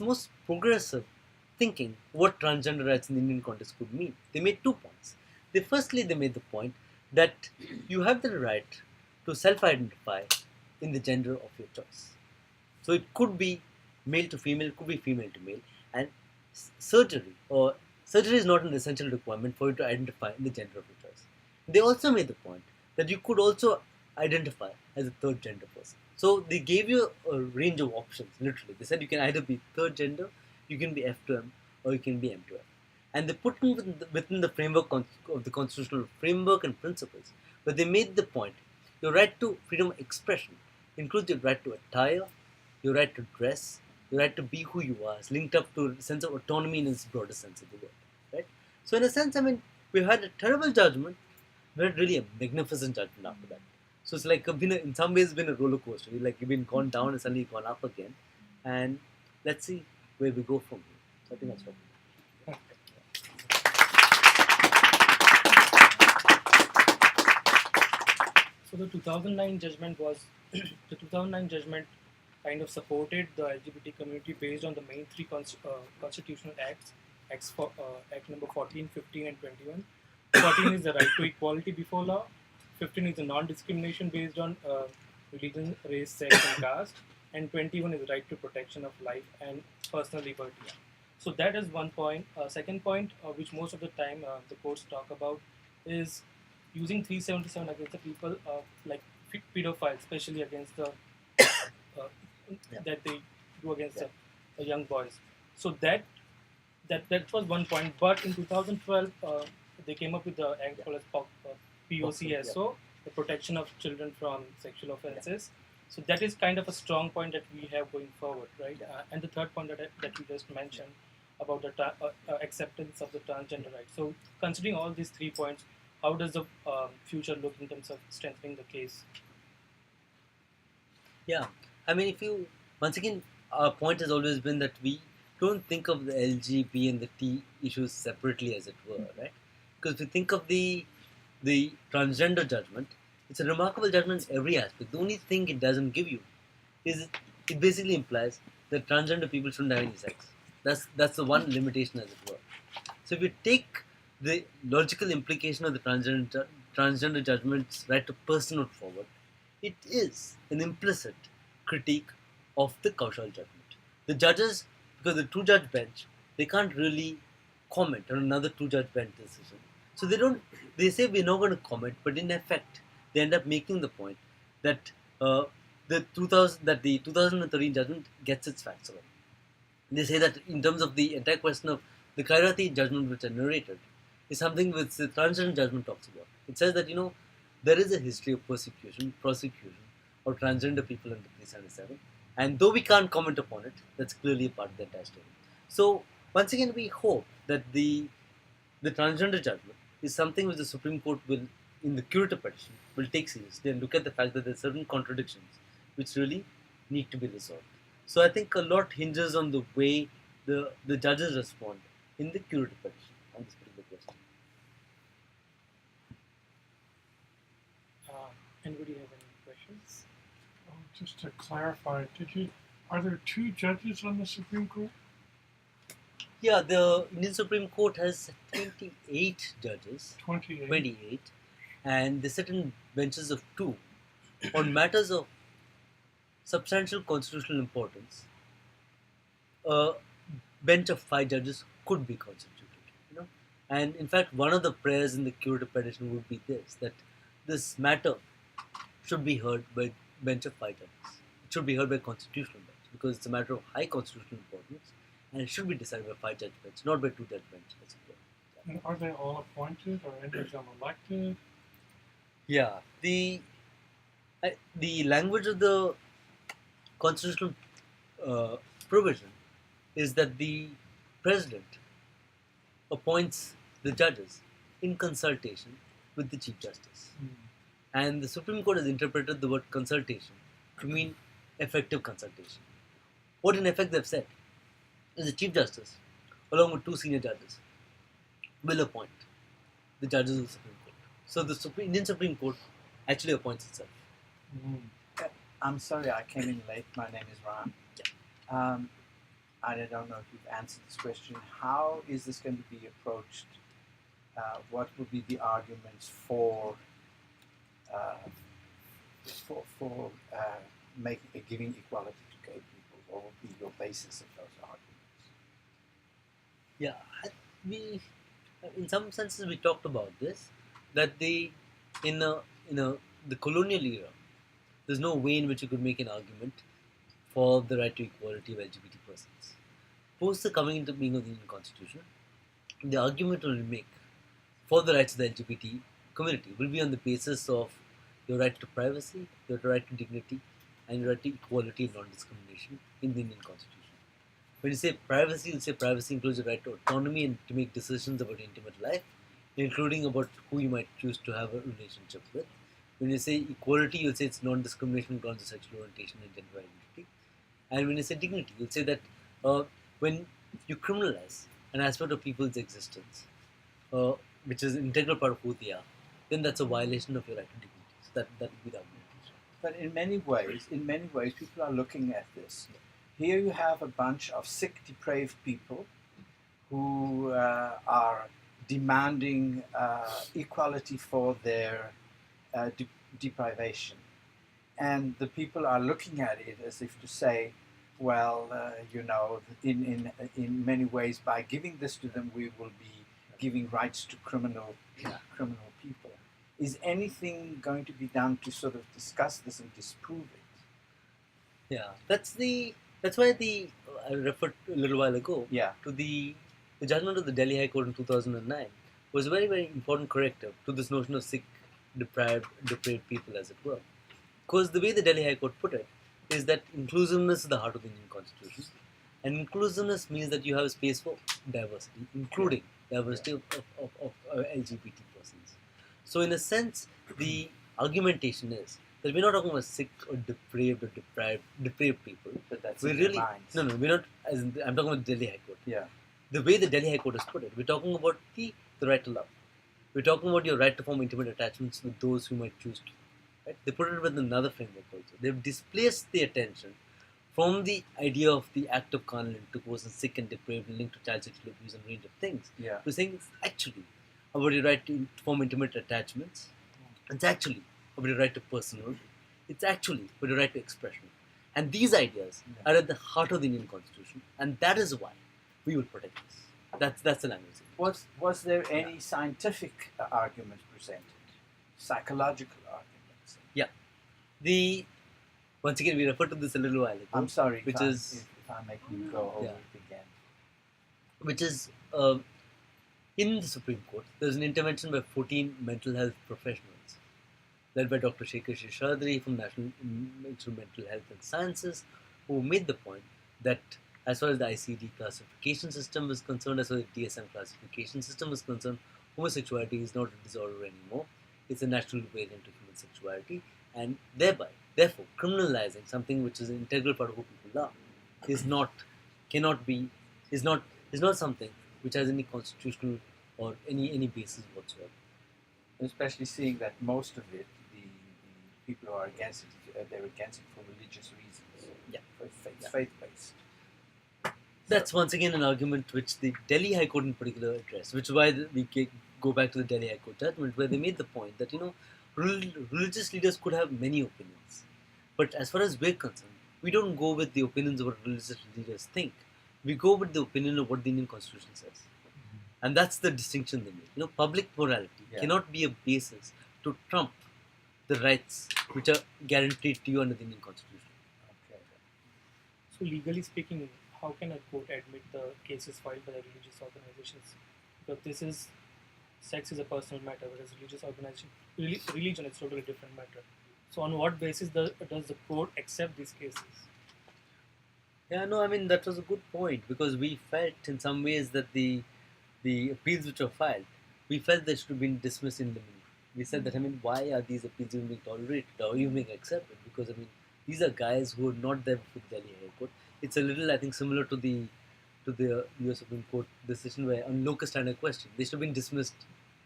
most progressive thinking what transgender rights in the Indian context could mean. They made 2 points. They made the point that you have the right to self-identify in the gender of your choice. So it could be male to female, it could be female to male, and surgery is not an essential requirement for you to identify in the gender of your choice. They also made the point that you could also identify as a third gender person. So they gave you a range of options, literally. They said you can either be third gender, you can be F to M, or you can be M to F. And they put it within the framework of the constitutional framework and principles. But they made the point, your right to freedom of expression includes your right to attire, your right to dress, your right to be who you are, is linked up to a sense of autonomy in its broader sense of the word. Right? So in a sense, I mean, we've had a terrible judgment, but really a magnificent judgment after that. So it's like in some ways been a roller coaster. You've been gone down and suddenly gone up again. And let's see where we go from here. So I think that's what. So the 2009 judgment was the 2009 judgment kind of supported the LGBT community based on the main three constitutional acts. Act number 14, 15, and 21. 14 is the right to equality before law. 15 is the non-discrimination based on religion, race, sex, and caste. And 21 is the right to protection of life and personal liberty. So that is one point. Second point, which most of the time the courts talk about, is using 377 against the people like pedophiles, especially against the that they do against the young boys. So that was one point. But in 2012, they came up with the act called as POCSO, the protection of children from sexual offences. So that is kind of a strong point that we have going forward, right? And the third point that you just mentioned about the acceptance of the transgender rights. So considering all these 3 points, how does the future look in terms of strengthening the case? Yeah, I mean, once again, our point has always been that we don't think of the LGB and the T issues separately, as it were, right? Because if you think of the transgender judgment, it's a remarkable judgment in every aspect. The only thing it doesn't give you is it basically implies that transgender people shouldn't have any sex. That's the one limitation, as it were. So if you take the logical implication of the transgender judgment's right to personhood forward, it is an implicit critique of the Kaushal judgment. The judges, because the two-judge bench, they can't really comment on another two-judge bench decision. So they say we're not going to comment, but in effect, they end up making the point that the 2013 judgment gets its facts right. They say that in terms of the entire question of the Kairati judgment which I narrated, is something which the transgender judgment talks about. It says that, there is a history of prosecution of transgender people under 377. And though we can't comment upon it, that's clearly a part of the entire story. So, once again, we hope that the transgender judgment is something which the Supreme Court will, in the curative petition, will take seriously and look at the fact that there are certain contradictions which really need to be resolved. So, I think a lot hinges on the way the judges respond in the curative petition on this particular question. Anybody have any questions? Just to clarify, are there two judges on the Supreme Court? Yeah, the Indian Supreme Court has 28 judges. 28. And they sit in benches of 2 on matters of substantial constitutional importance. A bench of 5 judges could be constituted. And in fact, one of the prayers in the curative petition would be this: that this matter should be heard by bench of 5 judges. It should be heard by constitutional bench because it's a matter of high constitutional importance and it should be decided by 5 judge bench, not by 2 judge bench. As it were. And are they all appointed or any of them elected? Yeah, the language of the constitutional provision is that the president appoints the judges in consultation with the chief justice. And the Supreme Court has interpreted the word consultation to mean effective consultation. What in effect they've said is the Chief Justice, along with 2 senior judges, will appoint the judges of the Supreme Court. So the Indian Supreme Court actually appoints itself. I'm sorry, I came in late. My name is Ram. I don't know if you've answered this question. How is this going to be approached? What would be the arguments for giving equality to gay people? What would be your basis of those arguments? Yeah, in some senses we talked about this, that in the colonial era, there's no way in which you could make an argument for the right to equality of LGBT persons. Post the coming into being of the Indian Constitution, the argument will make for the rights of the LGBT community will be on the basis of your right to privacy, your right to dignity, and your right to equality and non-discrimination in the Indian Constitution. When you say privacy, you'll say privacy includes the right to autonomy and to make decisions about intimate life, including about who you might choose to have a relationship with. When you say equality, you'll say it's non-discrimination grounds of sexual orientation and gender identity. And when you say dignity, you'll say that when you criminalize an aspect of people's existence, which is an integral part of who they are, then that's a violation of your right to dignity. So that would be the argumentation. But in many ways, people are looking at this. Here you have a bunch of sick, depraved people who are demanding equality for their deprivation. And the people are looking at it as if to say, well, in many ways, by giving this to them, we will be giving rights to criminal people. Is anything going to be done to sort of discuss this and disprove it? Yeah, that's why I referred a little while ago to the judgment of the Delhi High Court in 2009 was a very, very important corrective to this notion of sick, depraved people, as it were. Because the way the Delhi High Court put it is that inclusiveness is the heart of the Indian Constitution. And inclusiveness means that you have a space for diversity, including diversity of LGBT persons. So in a sense, the argumentation is that we're not talking about sick or depraved people. But that's we're in really their minds. no, we're not. I'm talking about the Delhi High Court. Yeah. The way the Delhi High Court has put it, we're talking about the right to love. We're talking about your right to form intimate attachments with those who might choose to. Right? They put it with another framework also. They've displaced the attention from the idea of the act of carnal intercourse and sick and depraved and linked to child sexual abuse and range of things. Yeah. To saying it's actually about your right to form intimate attachments. It's actually about your right to personhood. It's actually about your right to expression. And these ideas are at the heart of the Indian Constitution, and that is why we will protect this. That's the language. Was there any scientific argument presented? Psychological arguments? Once again, we referred to this a little while ago. I'm sorry if I make you go over it again. Which is in the Supreme Court, there's an intervention by 14 mental health professionals, led by Dr. Shekhar Sheshadri from National Institute of Mental Health and Sciences, who made the point that as far as the ICD classification system is concerned, as far as the DSM classification system is concerned, homosexuality is not a disorder anymore. It's a natural variant of human sexuality, and therefore, criminalizing something which is an integral part of who people are is not something which has any constitutional or any basis whatsoever. Especially seeing that most of it, the people who are against it, they're against it for religious reasons. Yeah. Faith-based. That's once again an argument which the Delhi High Court in particular addressed, which is why we go back to the Delhi High Court judgment, where they made the point that, religious leaders could have many opinions. But as far as we're concerned, we don't go with the opinions of what religious leaders think. We go with the opinion of what the Indian Constitution says. And that's the distinction they make. Public morality cannot be a basis to trump the rights which are guaranteed to you under the Indian Constitution. Okay. So legally speaking, how can a court admit the cases filed by the religious organizations? Because this is sex is a personal matter, whereas religion is totally different matter. So on what basis does the court accept these cases? Yeah, no, I mean that was a good point because we felt in some ways that the appeals which were filed, we felt they should have been dismissed in limine. We said that, I mean, why are these appeals even being tolerated or even being accepted? Because, I mean, these are guys who are not there before the Delhi High Court. It's a little, I think, similar to the US Supreme Court decision where on locus standi question, they should have been dismissed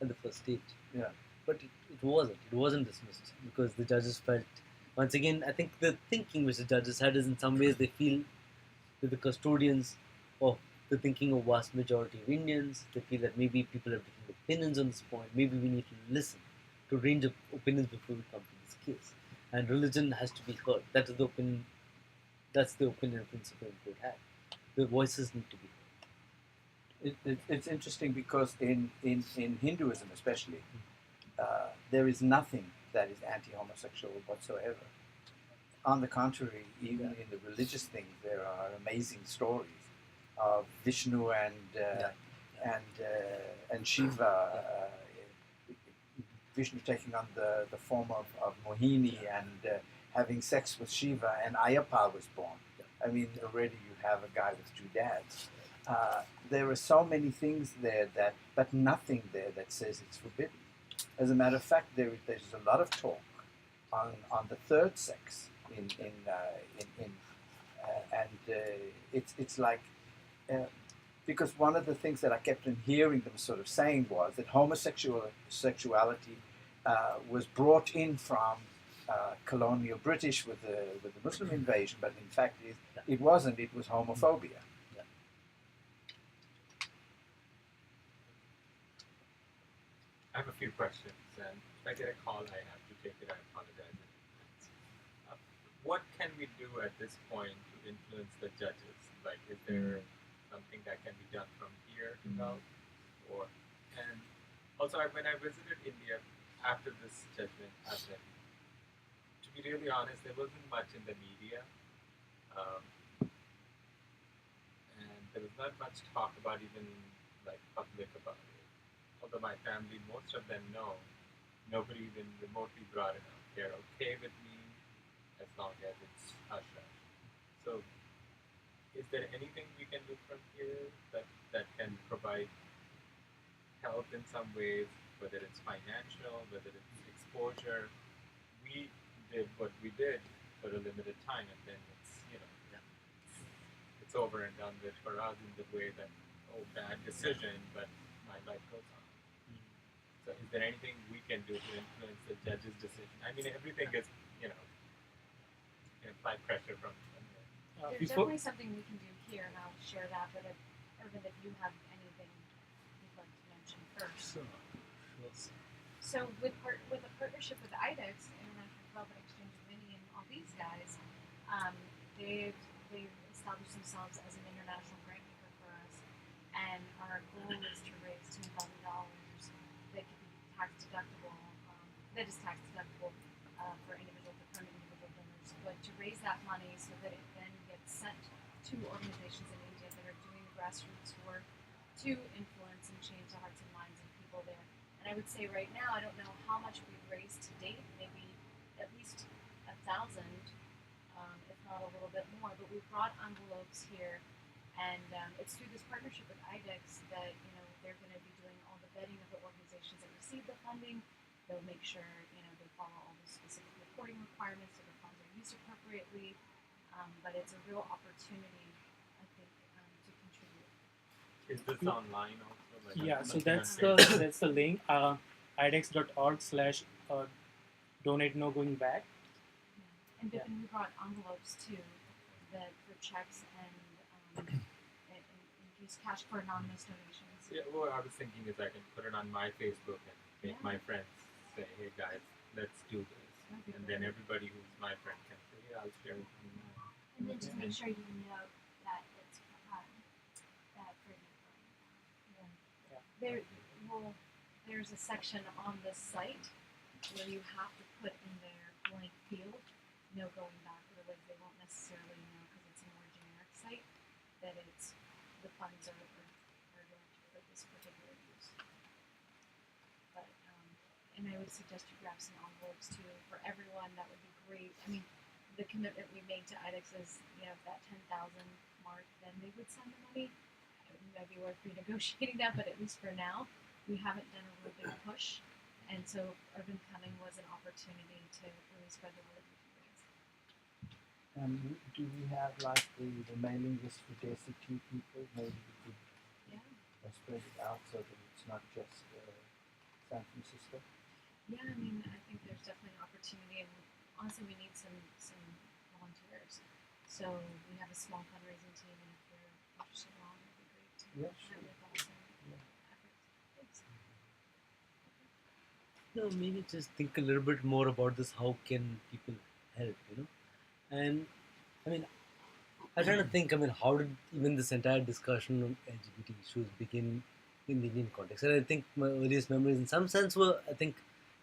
at the first stage. Yeah. But it wasn't. It wasn't dismissed because the judges felt, once again, I think the thinking which the judges had is in some ways they feel that the custodians of the thinking of vast majority of Indians. They feel that maybe people have different opinions on this point. Maybe we need to listen to a range of opinions before we come to this case. And religion has to be heard. That is the opinion. That's the opinion of the Supreme Court had. The voices need to be heard. It's interesting because in Hinduism especially, there is nothing that is anti-homosexual whatsoever. On the contrary, even in the religious things, there are amazing stories of Vishnu and Shiva. Vishnu taking on the form of Mohini and having sex with Shiva, and Ayyappa was born. I mean, already you have a guy with two dads. There are so many things there but nothing there that says it's forbidden. As a matter of fact, there's a lot of talk on the third sex it's like because one of the things that I kept on hearing them sort of saying was that homosexuality was brought in from colonial British with the Muslim invasion, but in fact it wasn't. It was homophobia. I have a few questions, and if I get a call, I have to take it. I apologize. What can we do at this point to influence the judges? Like, is there something that can be done from here to help? And also, when I visited India after this judgment happened, to be really honest, there wasn't much in the media, and there was not much talk about even like public about it. Although my family, most of them know, nobody even remotely brought it up. They're okay with me as long as it's hush-hush. So, is there anything we can do from here that can provide help in some ways, whether it's financial, whether it's exposure? We did what we did for a limited time, and then it's over and done with for us in the way that, bad decision, but my life goes on. So is there anything we can do to influence the judge's decision? I mean, everything is, apply pressure from there. There's definitely something we can do here, and I'll share that, but Arvind, if you have anything you'd like to mention first. Sure. So with a partnership with IDEX, International Development Exchange Committee, and all these guys, they've established themselves as an international grant maker for us, and our goal is to raise $10,000 that could be tax deductible. That is tax deductible for from individual donors, but to raise that money so that it then gets sent to organizations in India that are doing grassroots work to influence and change the hearts and minds of people there. And I would say right now, I don't know how much we've raised to date, maybe at least 1,000, if not a little bit more, but we've brought envelopes here, and it's through this partnership with IDEX that they're going to be doing all the vetting of the organizations that receive the funding. They'll make sure they follow all the specific reporting requirements so the funds are used appropriately, but it's a real opportunity, I think, to contribute. Is this online also? Like Yeah, so that's the link, idex.org/donate no going back. Yeah. And Bipin, we brought envelopes too that for checks and use cash for anonymous donations. Yeah, what I was thinking is I can put it on my Facebook and make my friends say, hey guys, let's do this. And then everybody who's my friend can say, yeah, I'll share it with you. And then just make sure you know that it's that for you. There's a section on this site where you have to put in their blank field, no going back, otherwise they won't necessarily know because it's a more generic site that it's the funds are directed for this particular use. But and I would suggest you grab some envelopes too for everyone. That would be great. I mean, the commitment we made to IDEX is, that 10,000 mark, then they would send the money. It might be worth renegotiating that, but at least for now, we haven't done a real big push. And so Arvind coming was an opportunity to really spread the word with you guys. Do we have like the mailing list for DSCT people? Maybe we could Yeah. spread it out so that it's not just San Francisco. Yeah, I mean, I think there's definitely an opportunity, and honestly, we need some volunteers. So we have a small fundraising team, and if you're interested in it would be great to Yeah, have sure. with us and efforts. Thanks. No, maybe just think a little bit more about this. How can people help? And I mean, I'm trying to think. I mean, how did even this entire discussion on LGBT issues begin in the Indian context? And I think my earliest memories, in some sense, were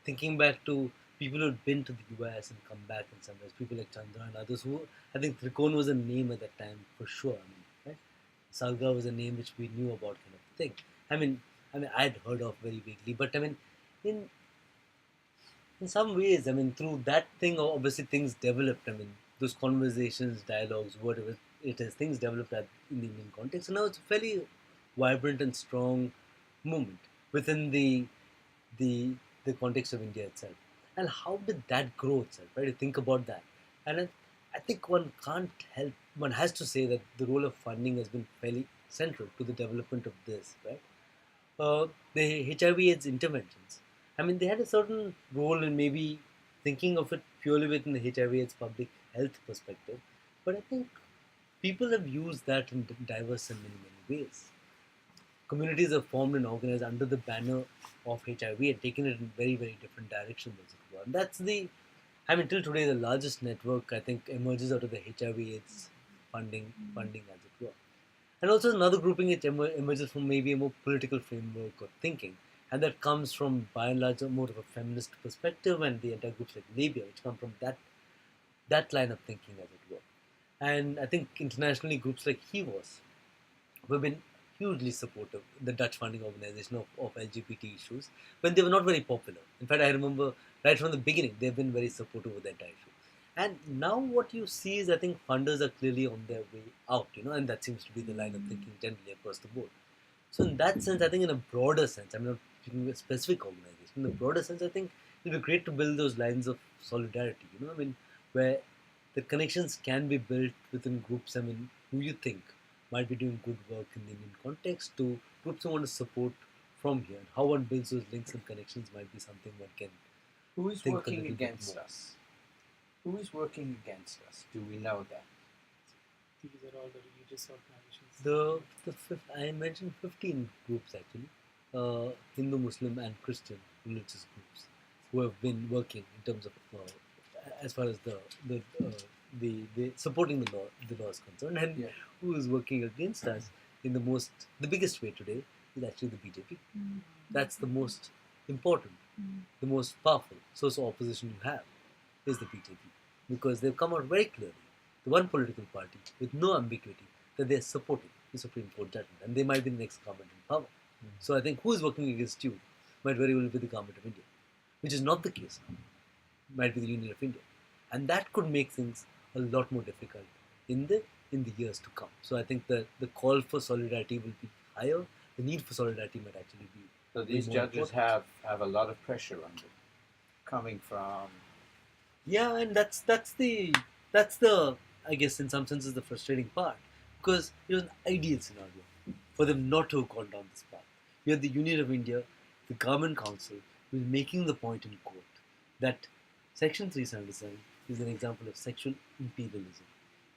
thinking back to people who had been to the US and come back in some ways. People like Chandra and others who, I think Trikone was a name at that time for sure. I mean, right? Salga was a name which we knew about, kind of thing. I mean, I'd heard of very vaguely, but I mean, in in some ways, I mean, through that thing, obviously things developed. I mean, those conversations, dialogues, whatever it is, things developed in the Indian context. And now it's a fairly vibrant and strong movement within the the context of India itself. And how did that grow itself, right? You think about that. And I think one can't help, one has to say that the role of funding has been fairly central to the development of this, right? The HIV/AIDS interventions. I mean, they had a certain role in maybe thinking of it purely within the HIV/AIDS public health perspective, but I think people have used that in diverse and many ways. Communities have formed and organized under the banner of HIV and taken it in very different directions, as it were. And that's I mean, till today, the largest network I think emerges out of the HIV/AIDS funding, as it were. And also another grouping which emerges from maybe a more political framework or thinking. And that comes from, by and large, more of a feminist perspective, and the entire groups like Labia, which come from that line of thinking, as it were. And I think internationally, groups like HEVOS have been hugely supportive, the Dutch funding organization of LGBT issues, when they were not very popular. In fact, I remember right from the beginning, they've been very supportive of the entire issue. And now what you see is, I think funders are clearly on their way out, and that seems to be the line of thinking generally across the board. So in that sense, I think in a broader sense, I'm not speaking of a specific organization, in a broader sense, I think it'll be great to build those lines of solidarity, I mean, where the connections can be built within groups, I mean, who you think might be doing good work in the Indian context to groups who want to support from here. And how one builds those links and connections might be something one can Who is think working a little against bit more. us? Who is working against us? Do we know that? These are all the religious organizations. I mentioned 15 groups actually, Hindu, Muslim, and Christian religious groups who have been working in terms of as far as the supporting the law is concerned, and Yeah. who is working against us in the biggest way today is actually the BJP. That's the most important, the most powerful source of opposition you have is the BJP, because they've come out very clearly, the one political party with no ambiguity, that they're supporting the Supreme Court judgment, and they might be the next government in power. So I think who is working against you might very well be the government of India, which is not the case now. Might be the Union of India, and that could make things a lot more difficult in the years to come. So I think the call for solidarity will be higher. The need for solidarity might actually be. So these more judges important. have a lot of pressure on them, coming from. Yeah, and that's the I guess in some senses the frustrating part, because it was an ideal scenario for them not to have gone down this path. You had the Union of India, the Government Council, who is making the point in court that Section 377 is an example of sexual imperialism,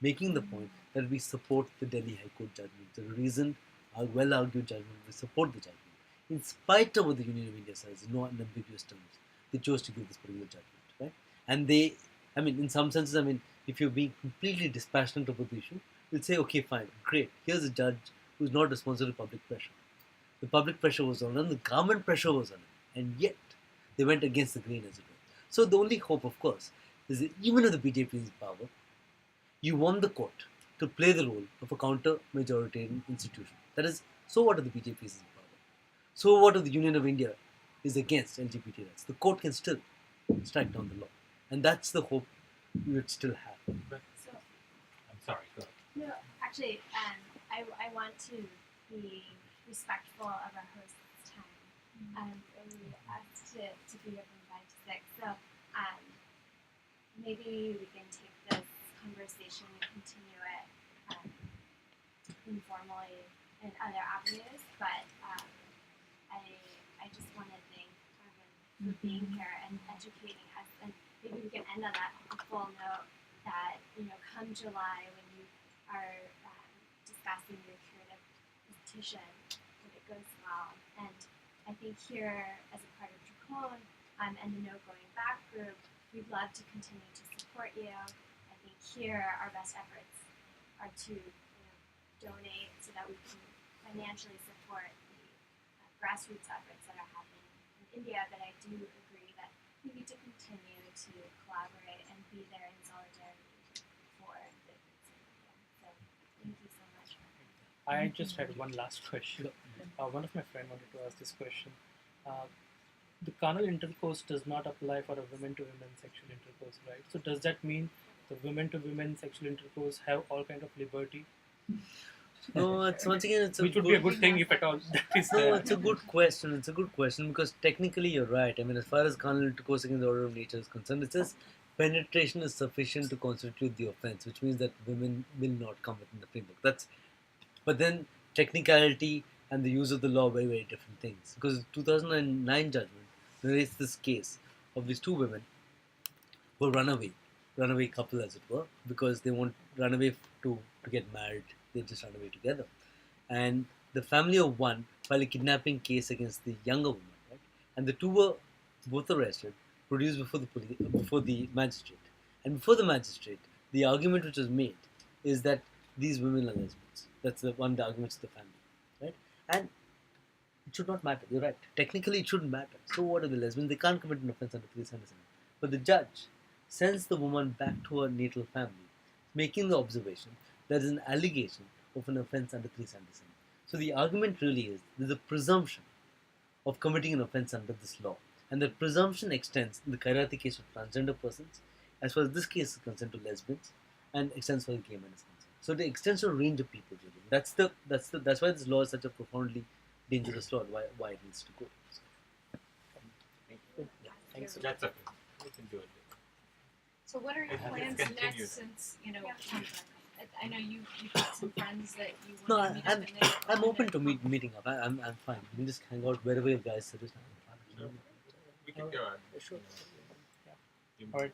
making the point that we support the Delhi High Court judgment, the reasoned, well-argued judgment, we support the judgment. In spite of what the Union of India says, in no unambiguous terms, they chose to give this particular judgment, right? And they, I mean, in some senses, I mean, if you're being completely dispassionate about the issue, you'll say, okay, fine, great, here's a judge who's not responsible to public pressure. The public pressure was on him, the government pressure was on him, and yet They went against the grain, as it were. So the only hope, of course, is that even if the BJP is in power, you want the court to play the role of a counter-majoritarian institution. That is, so what if the BJP is in power? So what if the Union of India is against LGBT rights? The court can still strike down the law. And that's the hope we would still have. So, I'm sorry, go ahead. no, actually, I want to be respectful of our host's time. And we asked to be here from 5 to 6. So, maybe we can take this conversation and continue it informally in other avenues. But I just want to thank Arvind for being here and educating us. And maybe we can end on that hopeful note that, come July when you are discussing your curative petition, that it goes well. And I think here, as a part of Trikone and the No Going Back group, we'd love to continue to support you. I think here our best efforts are to donate so that we can financially support the grassroots efforts that are happening in India. But I do agree that we need to continue to collaborate and be there in solidarity for the groups in India. So thank you so much. I just had one last question. One of my friends wanted to ask this question. The carnal intercourse does not apply for a women-to-women sexual intercourse, right? So does that mean the women-to-women sexual intercourse have all kind of liberty? No, it's once again, it's a Which would be a good thing if at all that is No, there. it's a good question. It's a good question because technically you're right. I mean, as far as carnal intercourse against the order of nature is concerned, it says penetration is sufficient to constitute the offense, which means that women will not come within the framework. But then technicality and the use of the law are very, very different things. Because 2009 judgment narrates this case of these two women who were runaway couple as it were, because they want run away to get married. They just run away together. And the family of one filed a kidnapping case against the younger woman, right? And the two were both arrested, produced before the magistrate. And before the magistrate, the argument which was made is that these women are lesbians. That's one of the arguments of the family, right? And it should not matter. You're right. Technically, it shouldn't matter. So what are the lesbians? They can't commit an offense under 377. But the judge sends the woman back to her natal family, making the observation there is an allegation of an offense under 377. So the argument really is there's a presumption of committing an offense under this law. And that presumption extends in the Kairati case of transgender persons, as far as this case is concerned, to lesbians, and extends for the gay men is concerned. So the extends to a range of people really. That's why this law is such a profoundly dangerous law and why it needs to go. Yeah, thanks. That's okay. We can do it. So what are your Let's plans continue. next since, I know you've got some friends that you No, want to meet up and they I'm open to meeting up. I'm fine. We can just hang out wherever you guys suggest. We can go on. Sure. All right.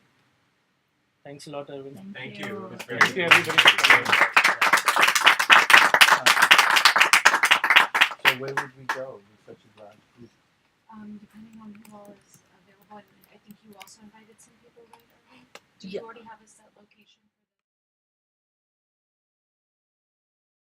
Thanks a lot, Arvind. Thank you. It was very Thank you, everybody. So where would we go with such a large group? depending on who all is available, and I think you also invited some people, right, Arvind? Do Yeah. you already have a set